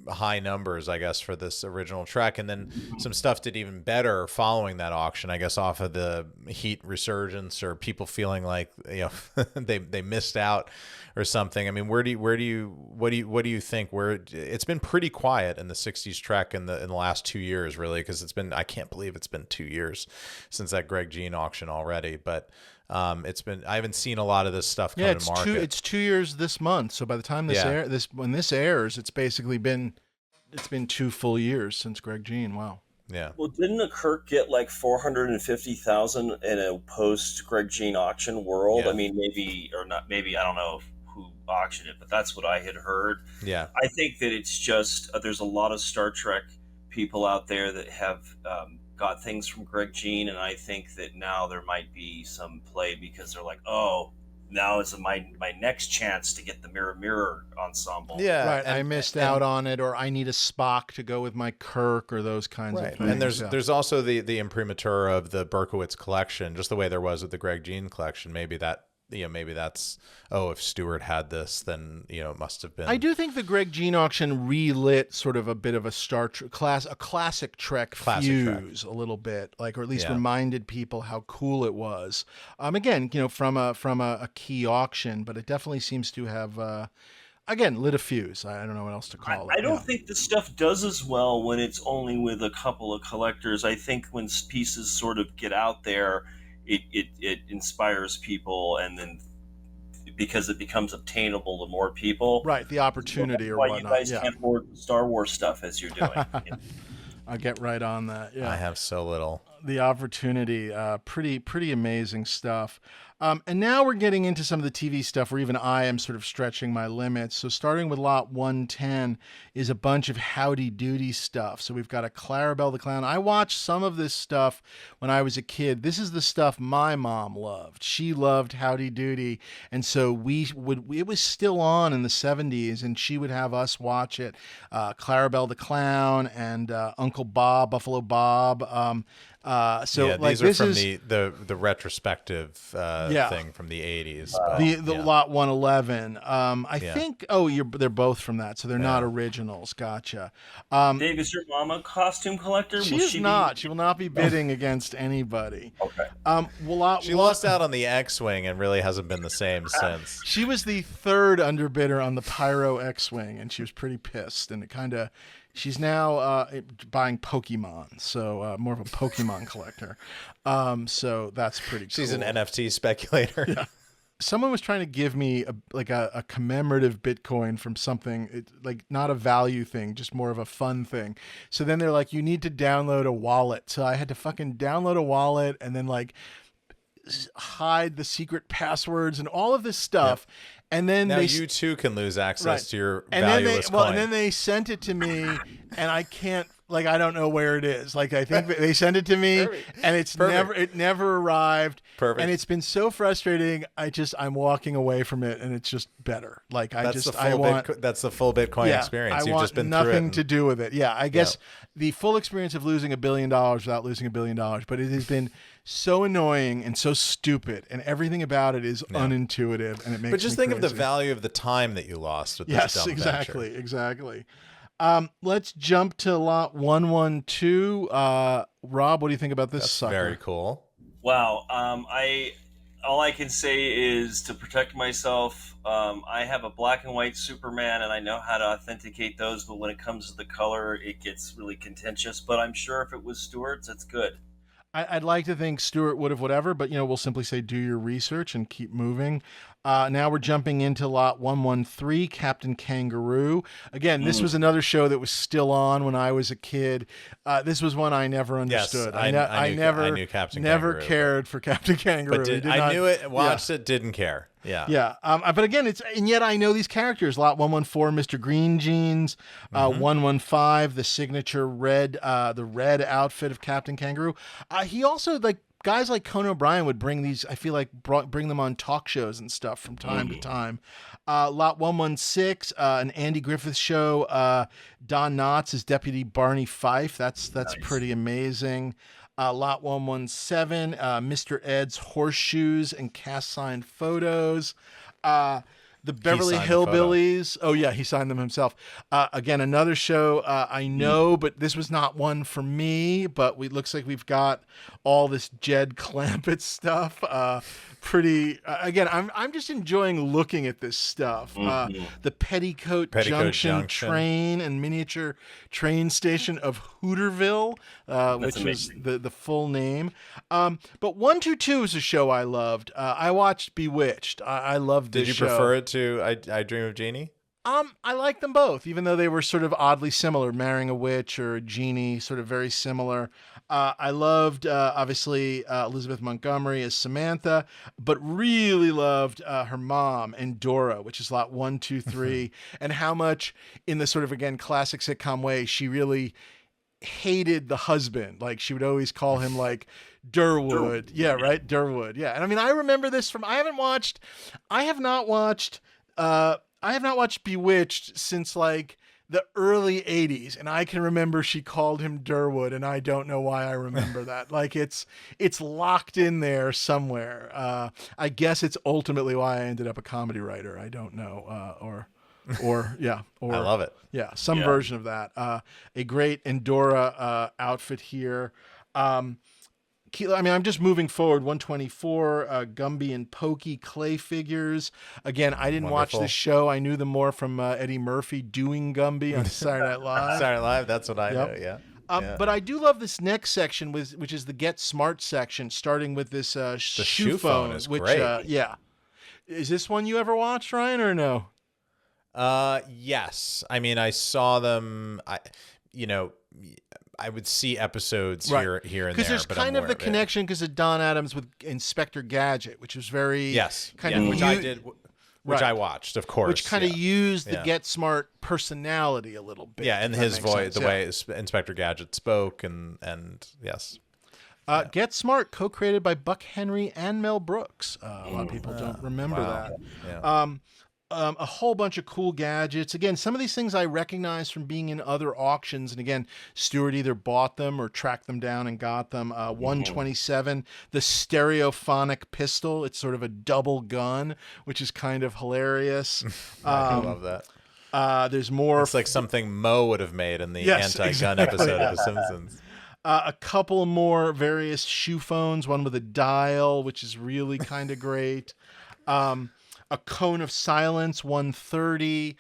high numbers, I guess, for this original Trek, and then some stuff did even better following that auction, I guess, off of the Heat resurgence or people feeling like they missed out or something. I mean, what do you think? Where it's been pretty quiet in the 60s Trek in the last 2 years, really, because I can't believe it's been 2 years since that Greg Jean auction already, but I haven't seen a lot of this stuff come to market. It's 2 years this month. So by the time when this airs, it's basically been 2 full years since Greg Jean. Wow. Yeah. Well, didn't a Kirk get like 450,000 in a post Greg Jean auction world? Yeah. I mean, maybe or not. Maybe I don't know who auctioned it, but that's what I had heard. Yeah. I think that it's just there's a lot of Star Trek people out there that have got things from Greg Jean, and I think that now there might be some play because they're like, oh, now is my next chance to get the Mirror ensemble. Yeah, right. I missed out on it, or I need a Spock to go with my Kirk, or those kinds of things. And there's also the imprimatur of the Berkowitz collection, just the way there was with the Greg Jean collection. Maybe that's if Stuart had this, then it must have been. I do think the Greg Jean auction relit sort of a bit of a classic Trek fuse a little bit, or at least reminded people how cool it was. Again, from a key auction, but it definitely seems to have again lit a fuse. I don't know what else to call it. I don't think this stuff does as well when it's only with a couple of collectors. I think when pieces sort of get out there, it inspires people, and then because it becomes obtainable to more people, right? The opportunity or whatnot. Why you guys can't hoard Star Wars stuff as you're doing. I'll get right on that. Yeah, I have so little. The opportunity, pretty amazing stuff. And now we're getting into some of the TV stuff where even I am sort of stretching my limits. So starting with lot 110 is a bunch of Howdy Doody stuff. So we've got a Clarabelle the Clown. I watched some of this stuff when I was a kid. This is the stuff my mom loved. She loved Howdy Doody. And so it was still on in the 70s, and she would have us watch it. Clarabelle the Clown and Uncle Bob, Buffalo Bob. These are from the retrospective thing from the 80s. The Lot 111. I Yeah. think. Oh, they're both from that, so they're not originals. Gotcha. Dave, is your mom a costume collector? She is not. She will not be bidding against anybody. Okay. She lost out on the X-Wing and really hasn't been the same since. She was the third underbidder on the Pyro X-Wing, and she was pretty pissed. And she's now buying Pokemon, so more of a Pokemon collector. So that's pretty cool. She's an NFT speculator. Yeah. Someone was trying to give me a commemorative Bitcoin from something, like not a value thing, just more of a fun thing. So then they're like, you need to download a wallet. So I had to fucking download a wallet and then like hide the secret passwords and all of this stuff. Yep. And then now you too can lose access to your valueless coin. Well, and then they sent it to me, and I can't. Like, I don't know where it is. Like, I think they sent it to me and it never arrived. Perfect. And it's been so frustrating. I'm walking away from it and it's just better. Like, that's the full Bitcoin experience. You've just been through it. Nothing to do with it. Yeah. I guess the full experience of losing $1 billion without losing $1 billion, but it has been so annoying and so stupid, and everything about it is unintuitive, and it makes. But just me think crazy. of the value of the time that you lost with this dumb venture. Exactly. Let's jump to lot 112. Rob, what do you think about this sucker? Very cool. Wow. All I can say is to protect myself. I have a black and white Superman, and I know how to authenticate those. But when it comes to the color, it gets really contentious. But I'm sure if it was Stuart's, it's good. I'd like to think Stuart would have whatever, but we'll simply say do your research and keep moving. Now we're jumping into lot 113, Captain Kangaroo. Again, this was another show that was still on when I was a kid. This was one I never understood. Yes, I knew Captain never Kangaroo, cared for Captain Kangaroo. But I knew it, watched it, didn't care. Yeah. Yeah. But again, and yet I know these characters. Lot 114, Mr. Green Jeans. 115, the signature red, the red outfit of Captain Kangaroo. He also, like, guys like Conan O'Brien would bring these, I feel like, bring them on talk shows and stuff from time to time. Lot 116, an Andy Griffith show. Don Knotts is Deputy Barney Fife. That's nice. Pretty amazing. Lot 117, Mr. Ed's Horseshoes and Cast Signed Photos. The Beverly Hillbillies. Oh, yeah, he signed them himself. Again, another show I know, but this was not one for me. But it looks like we've got all this Jed Clampett stuff. Pretty. Again, I'm just enjoying looking at this stuff. The Petticoat Junction train and miniature train station of Hooterville, which is the full name. But 122 is a show I loved. I watched Bewitched. I loved this show. Did you prefer it to I Dream of Jeannie? I like them both, even though they were sort of oddly similar. Marrying a Witch or a Genie, sort of very similar. I loved, obviously, Elizabeth Montgomery as Samantha, but really loved her mom, Endora, which is lot 123, and how much, in the sort of, again, classic sitcom way, she really hated the husband. Like, she would always call him, like, Durwood. Yeah, right? Durwood. Yeah. And I mean, I remember this from, I have not watched Bewitched since, like, the early 80s, and I can remember she called him Durwood, and I don't know why I remember that. Like, it's locked in there somewhere. I guess it's ultimately why I ended up a comedy writer. I don't know. Or I love it. Yeah, some version of that. A great Endora outfit here. I mean, I'm just moving forward. 124, Gumby and Pokey clay figures. Again, I didn't watch this show. I knew them more from Eddie Murphy doing Gumby on Saturday Night Live. Saturday Night Live, that's what I know, yeah. But I do love this next section, which is the Get Smart section, starting with this shoe phone. Is great. Is this one you ever watched, Ryan, or no? Yes. I mean, I saw them, I would see episodes here and there. Because there's kind of the connection because of Don Adams with Inspector Gadget, which was very which I did, which I watched, of course, which kind of used the Get Smart personality a little bit. Yeah, and his voice, the way Inspector Gadget spoke, and yes. Get Smart, co-created by Buck Henry and Mel Brooks. A lot of people don't remember that. Yeah. A whole bunch of cool gadgets. Again, some of these things I recognize from being in other auctions. And again, Stuart either bought them or tracked them down and got them. 127, the stereophonic pistol. It's sort of a double gun, which is kind of hilarious. I love that. There's more. It's like something Mo would have made in the Yes, anti-gun episode of The Simpsons. A couple more various shoe phones, one with a dial, which is really kind of great. A cone of silence, 130.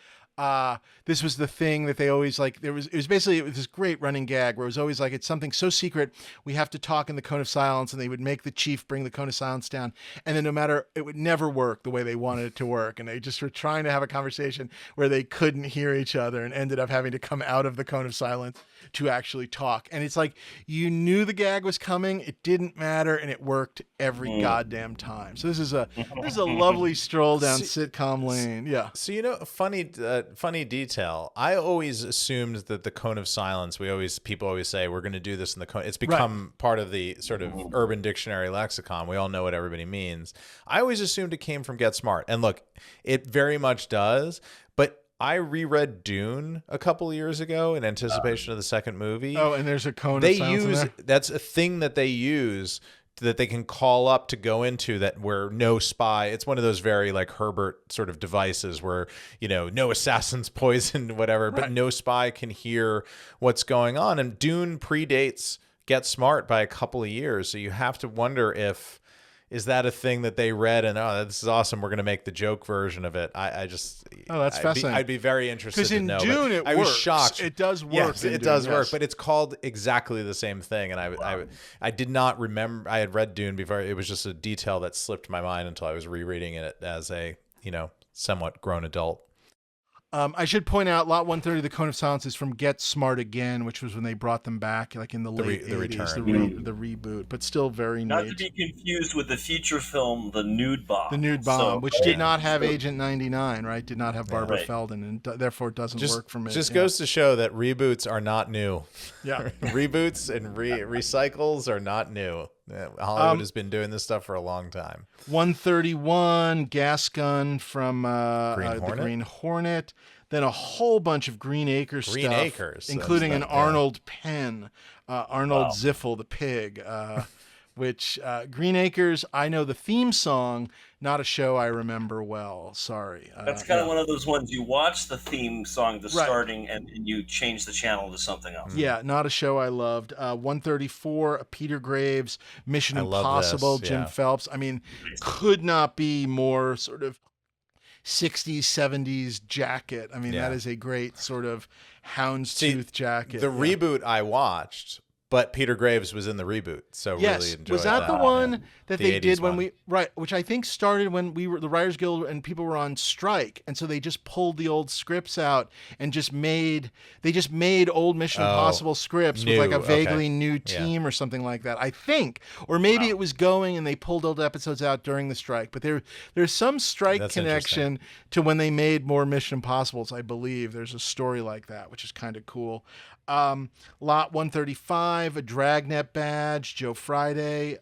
This was the thing that they always like. It was basically this great running gag where it was always like, it's something so secret, we have to talk in the cone of silence, and they would make the chief bring the cone of silence down. And then no matter, it would never work the way they wanted it to work. And they just were trying to have a conversation where they couldn't hear each other and ended up having to come out of the cone of silence to actually talk. And it's like, you knew the gag was coming, it didn't matter, and it worked every goddamn time. So this is a lovely stroll down sitcom lane. Yeah. So, you know, funny detail. I always assumed that the cone of silence, people always say we're going to do this in the cone. It's become part of the sort of Urban Dictionary lexicon. We all know what everybody means. I always assumed it came from Get Smart. And look, it very much does. But I reread Dune a couple of years ago in anticipation of the second movie. Oh, and there's a cone of silence in there? That's a thing that they use that they can call up to go into, that where no spy, it's one of those very like Herbert sort of devices where, you know, no assassin's poisoned, whatever, but no spy can hear what's going on. And Dune predates Get Smart by a couple of years. So you have to wonder is that a thing that they read and, oh, this is awesome, we're going to make the joke version of it. That's fascinating. I'd be very interested to know. Because in Dune it works. I was shocked. It does work. Yes, it does work, but it's called exactly the same thing. And I did not remember, I had read Dune before. It was just a detail that slipped my mind until I was rereading it as a, you know, somewhat grown adult. I should point out, Lot 130, the Cone of Silence, is from Get Smart Again, which was when they brought them back, like in the late 80s, the reboot, but still very Not neat. to be confused with the feature film, The Nude Bomb. The Nude Bomb, which did not have Agent 99, right? Did not have Barbara Feldon, and therefore it doesn't work for me. Just goes to show that reboots are not new. Yeah. Reboots and recycles are not new. Hollywood has been doing this stuff for a long time. 131, Gas Gun from the Green Hornet. Then a whole bunch of Green Acres stuff, including an Arnold pen, Arnold Ziffel the pig, which Green Acres, I know the theme song, not a show I remember well. Sorry. That's kind of one of those ones you watch the theme song, the starting, and you change the channel to something else. Yeah, not a show I loved. 134, Peter Graves, Mission Impossible, Jim Phelps. I mean, could not be more sort of 60s, 70s jacket. I mean, that is a great sort of houndstooth jacket. The reboot I watched, but Peter Graves was in the reboot, so really enjoyed that. Was that the one that they did when which I think started when we were the Writers Guild and people were on strike, and so they just pulled the old scripts out and just made old Mission Impossible scripts with like a vaguely new team or something like that, I think, or maybe it was going and they pulled old episodes out during the strike. But there's some strike connection to when they made more Mission Impossibles. I believe there's a story like that, which is kind of cool. Lot 135, a Dragnet badge, Joe Friday,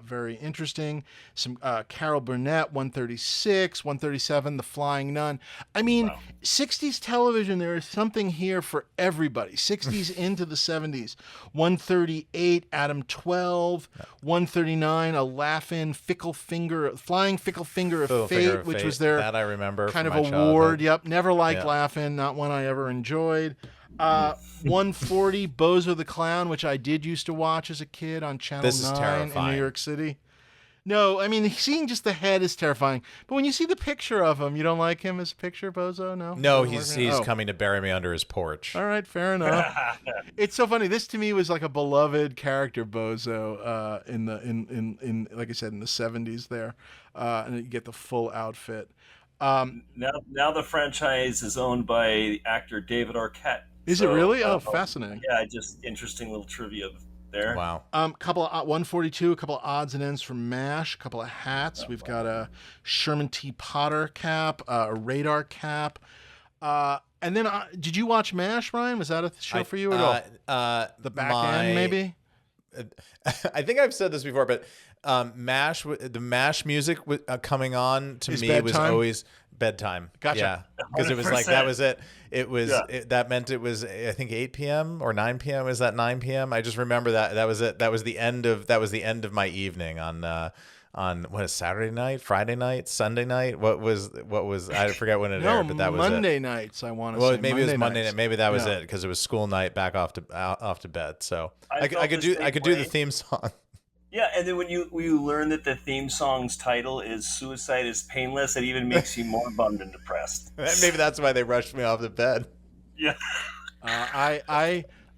very interesting. Some Carol Burnett, 136, 137, The Flying Nun. I mean, 60s television, there is something here for everybody. 60s into the 70s. 138, Adam 12, 139, a Flying Fickle Finger of Fate, which was their that I remember kind of award. Childhood. Yep, never liked Laugh-In, not one I ever enjoyed. 140, Bozo the Clown, which I did used to watch as a kid on Channel 9 in New York City. No, I mean, seeing just the head is terrifying. But when you see the picture of him, you don't like him as a picture, Bozo? No? No, he's coming to bury me under his porch. All right, fair enough. It's so funny. This to me was like a beloved character, Bozo, in like I said, in the 70s there. And you get the full outfit. Now the franchise is owned by actor David Arquette. Is it really? Oh, fascinating. Yeah, just interesting little trivia there. Wow. Couple of 142, a couple of odds and ends from MASH, a couple of hats. We've got a Sherman T. Potter cap, a radar cap. And then, did you watch MASH, Ryan? Was that a show for you at all? The back end, maybe? I think I've said this before, but The MASH music coming on to Is me was bedtime? always bedtime. Gotcha. Yeah, because it was like that 100%. was it. It was that meant it was I think 8 p.m. or 9 p.m. Is that 9 p.m.? I just remember that was it. That was the end of my evening on what is Saturday night, Friday night, Sunday night. What was I forget when it No, aired, but that was Monday it. nights. I want to Well, say maybe it was Monday nights. night. Maybe that was Yeah. it because it was school night back off to bed. So I felt could the do same the way. theme song. Yeah, and then when you learn that the theme song's title is "Suicide is Painless," it even makes you more bummed and depressed. Maybe that's why they rushed me off the bed. Yeah.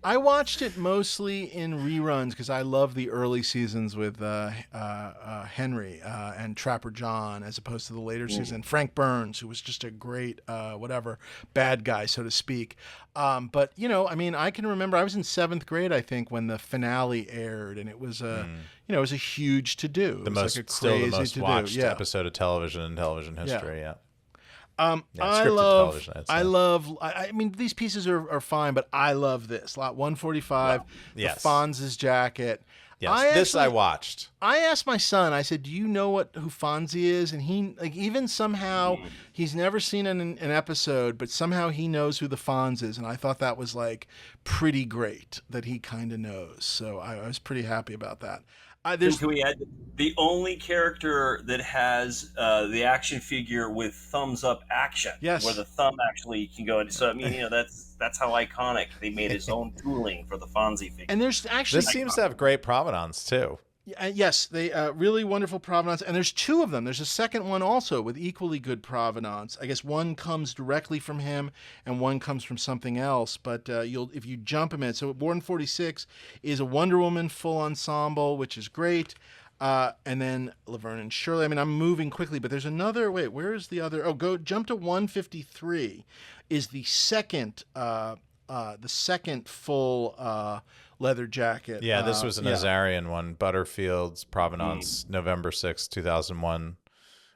I watched it mostly in reruns because I love the early seasons with Henry and Trapper John, as opposed to the later season. Frank Burns, who was just a great bad guy, so to speak. But I mean, I can remember I was in 7th grade, I think, when the finale aired, and it was it was a huge to do. The most watched episode of television in television history. Yeah. I mean, these pieces are fine, but I love this. Lot 145, Yes. the Fonz's jacket. Yes, I watched. I asked my son, I said, do you know who Fonzie is? And he, even somehow, he's never seen an episode, but somehow he knows who the Fonz is. And I thought that was pretty great that he kind of knows. So I was pretty happy about that. Can we add the only character that has the action figure with thumbs up action? Yes. Where the thumb actually can go. So I mean, that's how iconic they made his own tooling for the Fonzie figure. And there's actually This seems to have great provenance too. Yes, they really wonderful provenance, and there's 2 of them. There's a second one also with equally good provenance. I guess one comes directly from him, and one comes from something else. But if you jump a minute, so Born 46 is a Wonder Woman full ensemble, which is great, and then Laverne and Shirley. I mean, I'm moving quickly, but there's another. Wait, where is the other? Oh, jump to 153. Is the second full. Leather jacket. Yeah, this was an Azarian one. Butterfield's provenance, November 6, 2001.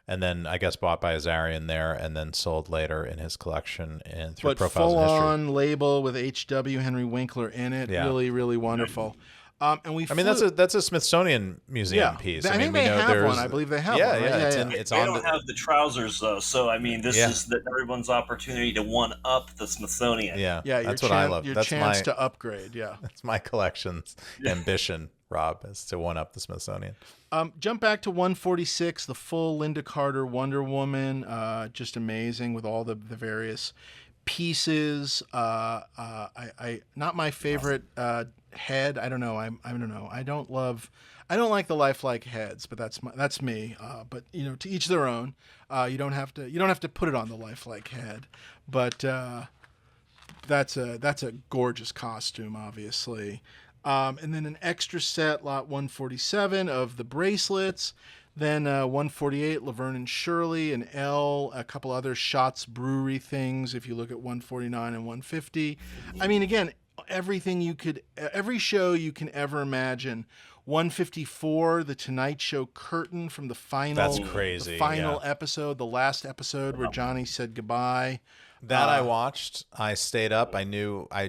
And then I guess bought by Azarian there and then sold later in his collection and through Profiles in History. Full-on label with H.W. Henry Winkler in it. Yeah. Really, really wonderful. And that's a Smithsonian Museum piece. I think they have one. I believe they have one. Right? It's they on. don't have the trousers though, so I mean, this is everyone's opportunity to one up the Smithsonian. Yeah, that's what I love. Your That's chance to upgrade. Yeah, that's my collection's ambition, Rob, is to one up the Smithsonian. Jump back to 146, the full Linda Carter Wonder Woman, just amazing with all the various pieces. I not my favorite head. I don't know. I don't know. I don't like the lifelike heads, but that's me. But to each their own. You don't have to put it on the lifelike head, but that's a gorgeous costume, obviously. And then an extra set, lot 147 of the bracelets. Then 148, Laverne and Shirley, and L, a couple other Schatz Brewery things. If you look at 149 and 150, I mean, again, every show you can ever imagine. 154, the Tonight Show curtain from the final. That's crazy. The final episode, the last episode where Johnny said goodbye. That I watched. I stayed up. I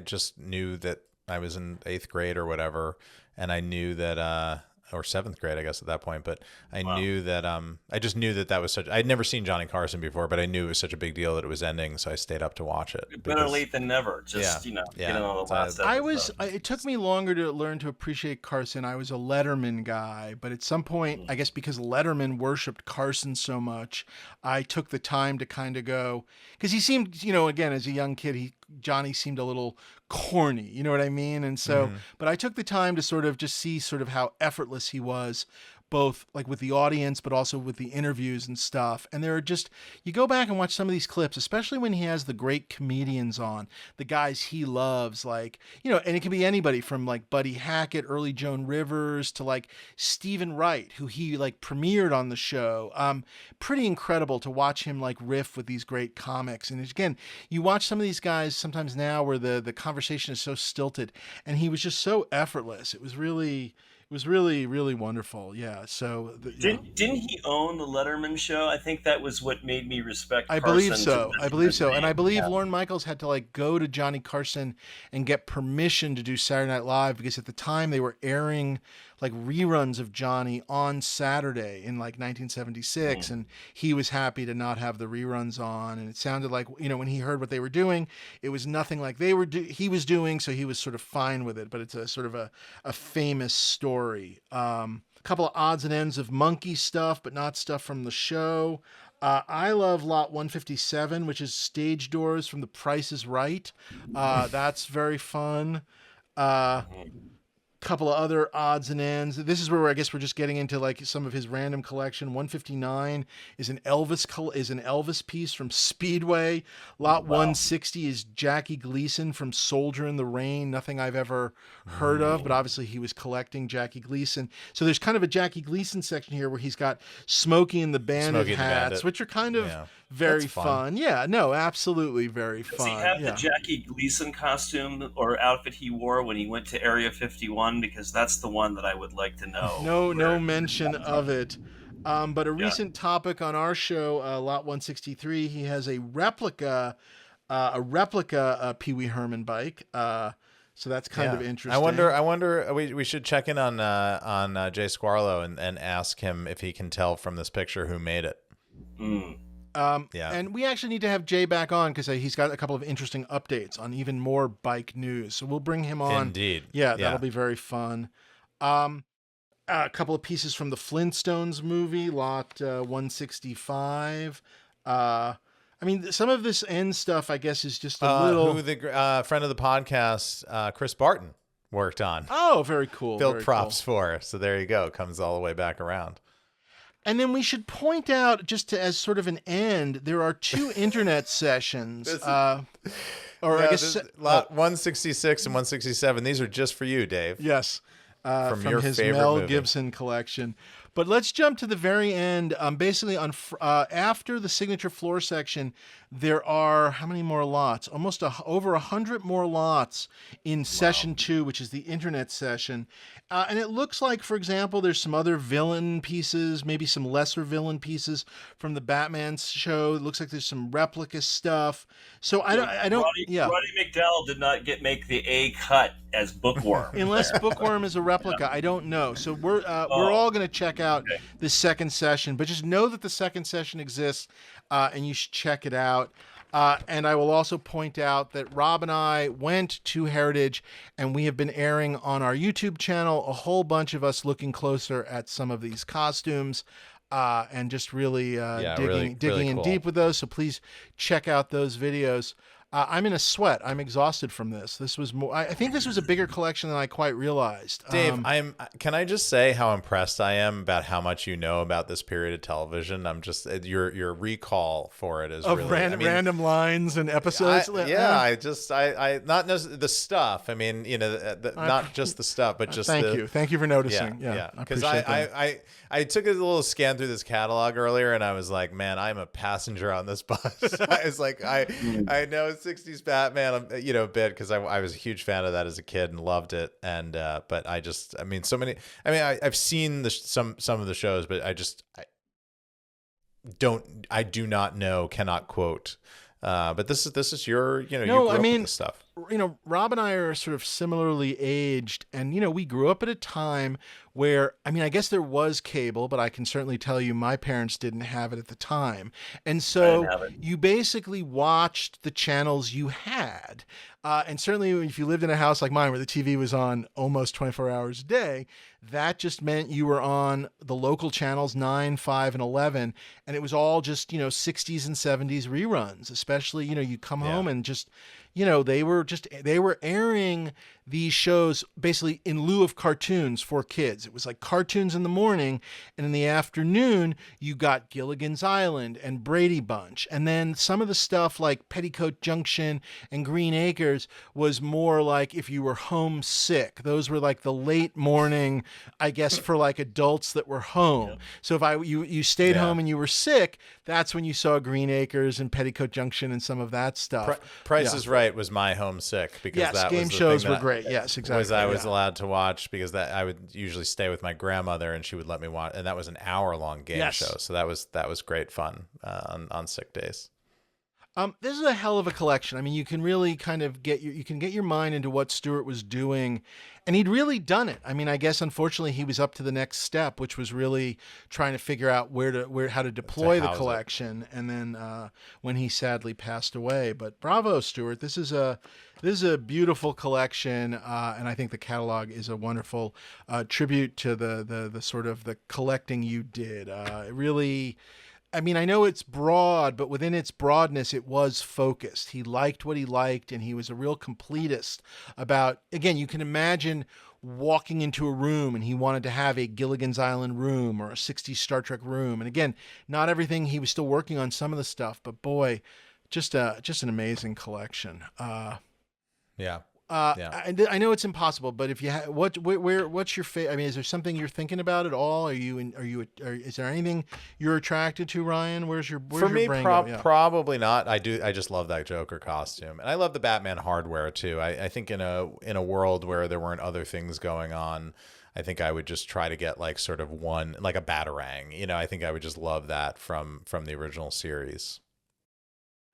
just knew that I was in 8th grade or whatever, and I knew that. Or 7th grade, I guess, at that point. But I knew that I just knew that was such. I'd never seen Johnny Carson before, but I knew it was such a big deal that it was ending, so I stayed up to watch it. Better late than never. Just get on the last episode. It took me longer to learn to appreciate Carson. I was a Letterman guy, but at some point, I guess because Letterman worshipped Carson so much, I took the time to kind of go, because he seemed, again, as a young kid, Johnny seemed a little corny, you know what I mean? And so, but I took the time to sort of just see sort of how effortless he was, both like with the audience, but also with the interviews and stuff. And there are just, you go back and watch some of these clips, especially when he has the great comedians on, the guys he loves, like, and it can be anybody from like Buddy Hackett, early Joan Rivers, to like Stephen Wright, who he like premiered on the show. Pretty incredible to watch him like riff with these great comics. And again, you watch some of these guys sometimes now where the conversation is so stilted, and he was just so effortless. It was really, really wonderful. Yeah. So didn't he own the Letterman show? I think that was what made me respect Carson. I believe so. And I believe Lorne Michaels had to like go to Johnny Carson and get permission to do Saturday Night Live, because at the time they were airing like reruns of Johnny on Saturday in like 1976, and he was happy to not have the reruns on. And it sounded like, you know, when he heard what they were doing, it was nothing like he was doing, so he was sort of fine with it. But it's a sort of a famous story. A couple of odds and ends of Monkey stuff, but not stuff from the show. I love Lot 157, which is stage doors from The Price is Right. That's very fun. Couple of other odds and ends. This is where I guess we're just getting into like some of his random collection. 159 is an Elvis piece from Speedway. Lot 160 is Jackie Gleason from Soldier in the Rain. Nothing I've ever heard of, but obviously he was collecting Jackie Gleason. So there's kind of a Jackie Gleason section here where he's got Smokey and the Bandit hats, which are kind of very fun. Yeah, no, absolutely very fun. Does he have the Jackie Gleason costume or outfit he wore when he went to Area 51? Because that's the one that I would like to know. No mention of it. But a recent topic on our show, Lot 163, he has a replica Pee Wee Herman bike. So that's kind of interesting. I wonder. We should check in on Jay Squarlow and ask him if he can tell from this picture who made it. And we actually need to have Jay back on because he's got a couple of interesting updates on even more bike news. So we'll bring him on. Indeed. Yeah, that'll be very fun. A couple of pieces from the Flintstones movie, Lot 165. I mean, some of this end stuff, I guess, is just a little... Who the friend of the podcast, Chris Barton, worked on. Oh, very cool. Built props for. So there you go. Comes all the way back around. And then we should point out, as sort of an end, there are 2 internet sessions. Lot 166 and 167. These are just for you, Dave. Yes, from your his favorite Mel movie. Gibson collection. But let's jump to the very end. Basically, after the signature floor section, there are how many more lots? Almost over 100 more lots in session 2, which is the internet session. And it looks like, for example, there's some other villain pieces, maybe some lesser villain pieces from the Batman show. It looks like there's some replica stuff. So I don't. Roddy McDowell did not make the A cut as Bookworm. Unless Bookworm is a replica, I don't know. So we're all going to check out the second session, but just know that the second session exists, and you should check it out. And I will also point out that Rob and I went to Heritage, and we have been airing on our YouTube channel a whole bunch of us looking closer at some of these costumes, and just really digging in deep with those. So please check out those videos. I'm in a sweat. I'm exhausted from this. This was more. I think this was a bigger collection than I quite realized. Dave, Can I just say how impressed I am about how much you know about this period of television? I'm just your recall for it is of really random lines and episodes. I not necessarily the stuff. I mean, not just the stuff, but just thank you for noticing. Yeah. Because I took a little scan through this catalog earlier, and I was like, man, I'm a passenger on this bus. I was like, I know 60s Batman, a bit because I was a huge fan of that as a kid and loved it. And but I've seen some of the shows, but I do not know, cannot quote. But this is your, you grew up with this stuff. Rob and I are sort of similarly aged, and, we grew up at a time where, I guess there was cable, but I can certainly tell you my parents didn't have it at the time. And so you basically watched the channels you had. And certainly if you lived in a house like mine where the TV was on almost 24 hours a day, that just meant you were on the local channels 9, 5, and 11. And it was all just, 60s and 70s reruns, especially, you come home and just, they were airing these shows basically in lieu of cartoons for kids. It was like cartoons in the morning, and in the afternoon you got Gilligan's Island and Brady Bunch. And then some of the stuff like Petticoat Junction and Green Acres was more like if you were homesick. Those were like the late morning, I guess, for like adults that were home. Yeah. So if you stayed home and you were sick, that's when you saw Green Acres and Petticoat Junction and some of that stuff. Price is Right was my homesick because that game was the shows thing were great. Yes, exactly. I was allowed to watch because I would usually stay with my grandmother and she would let me watch, and that was an hour-long game show. So that was great fun on sick days. This is a hell of a collection. I mean, you can really kind of get your mind into what Stuart was doing, and he'd really done it. I mean, I guess unfortunately he was up to the next step, which was really trying to figure out how to deploy the collection. And then when he sadly passed away. But bravo, Stuart! This is a beautiful collection, and I think the catalog is a wonderful tribute to the sort of the collecting you did. It really. I mean, I know it's broad, but within its broadness, it was focused. He liked what he liked, and he was a real completist about, again, you can imagine walking into a room and he wanted to have a Gilligan's Island room or a 60s Star Trek room. And again, not everything, he was still working on some of the stuff, but boy, just an amazing collection. Yeah. I know it's impossible, but if you what's your favorite? I mean, is there something you're thinking about at all? Is there anything you're attracted to, Ryan? Where's your brain go? Yeah. Probably not. I just love that Joker costume, and I love the Batman hardware too. I think in a world where there weren't other things going on, I think I would just try to get like sort of one, like a Batarang. You know, I think I would just love that from the original series.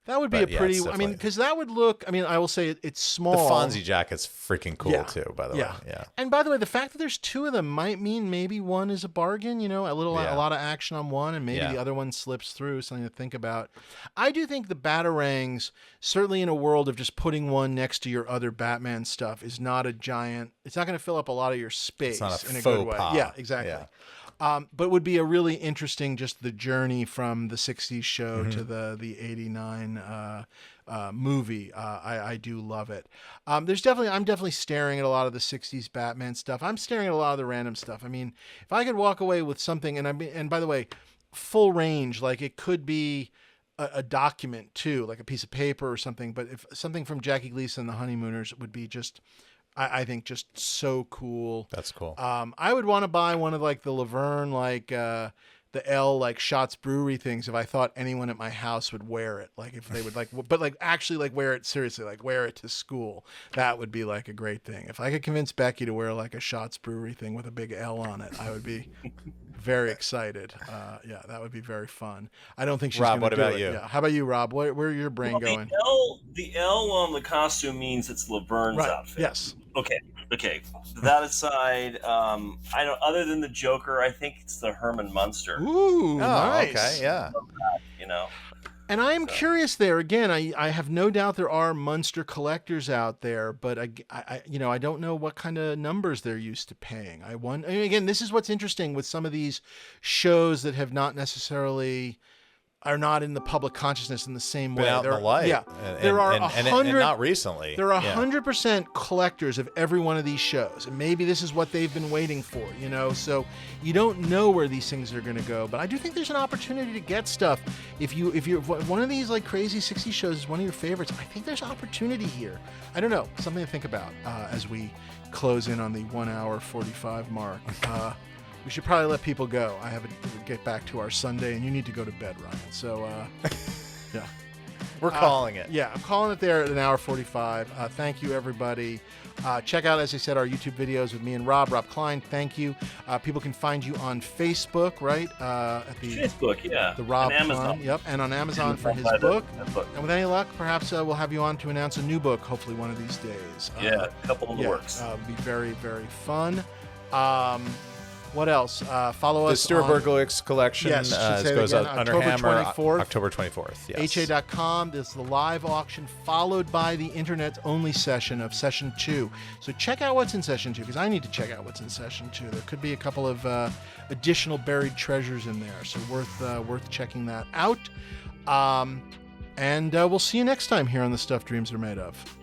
That would be I mean, because that would look, I mean, I will say it's small. The Fonzie jacket's freaking cool too, by the way. Yeah. And by the way, the fact that there's two of them might mean maybe one is a bargain, you know, a lot of action on one, and maybe the other one slips through, something to think about. I do think the Batarangs, certainly in a world of just putting one next to your other Batman stuff, is not a giant, it's not going to fill up a lot of your space in a good way. Yeah, exactly. Yeah. But it would be a really interesting, just the journey from the 60s show to the 89 movie. I do love it. I'm definitely staring at a lot of the 60s Batman stuff. I'm staring at a lot of the random stuff. I mean, if I could walk away with something, and by the way, full range, like it could be a document too, like a piece of paper or something, but if something from Jackie Gleason, The Honeymooners, would be just, I think just so cool. That's cool. I would want to buy one of like the Laverne, like the L, like Shots Brewery things if I thought anyone at my house would wear it. Like if they would like, but like actually like wear it seriously, like wear it to school. That would be like a great thing. If I could convince Becky to wear like a Shots Brewery thing with a big L on it, I would be very excited. Yeah, that would be very fun. I don't think she's Rob, going to do it. what about you? Yeah. How about you, Rob? Where's your brain going? The L on the costume means it's Laverne's outfit. Yes. Okay. That aside, I don't. Other than the Joker, I think it's the Herman Munster. Ooh, nice. Okay, yeah. You know. And I am curious there. Again, I have no doubt there are Munster collectors out there, but I don't know what kind of numbers they're used to paying. I mean, again, this is what's interesting with some of these shows that have not necessarily are not in the public consciousness in the same way. Been out in the light. Yeah, there are 100. And not recently. There are 100% collectors of every one of these shows, and maybe this is what they've been waiting for. You know, so you don't know where these things are going to go. But I do think there's an opportunity to get stuff. If one of these like crazy 60s shows is one of your favorites, I think there's opportunity here. I don't know, something to think about as we close in on the 1 hour 45 mark. We should probably let people go. I have to get back to our Sunday, and you need to go to bed, Ryan. So, yeah. We're calling it. Yeah, I'm calling it there at 1 hour 45. Thank you, everybody. Check out, as I said, our YouTube videos with me and Rob Klein. Thank you. People can find you on Facebook, right? At the Facebook, yeah. The Rob and Amazon. Klein. Yep, and on Amazon for his book. And with any luck, perhaps we'll have you on to announce a new book, hopefully one of these days. Yeah, a couple in the works. It'll be very, very fun. What else? Follow us. The Stuart Berkowitz collection goes out under Hammer October 24th. Yes. HA.com. This is the live auction, followed by the internet's only session of Session 2. So check out what's in Session 2, because I need to check out what's in Session 2. There could be a couple of additional buried treasures in there, so worth checking that out. And we'll see you next time here on The Stuff Dreams Are Made Of.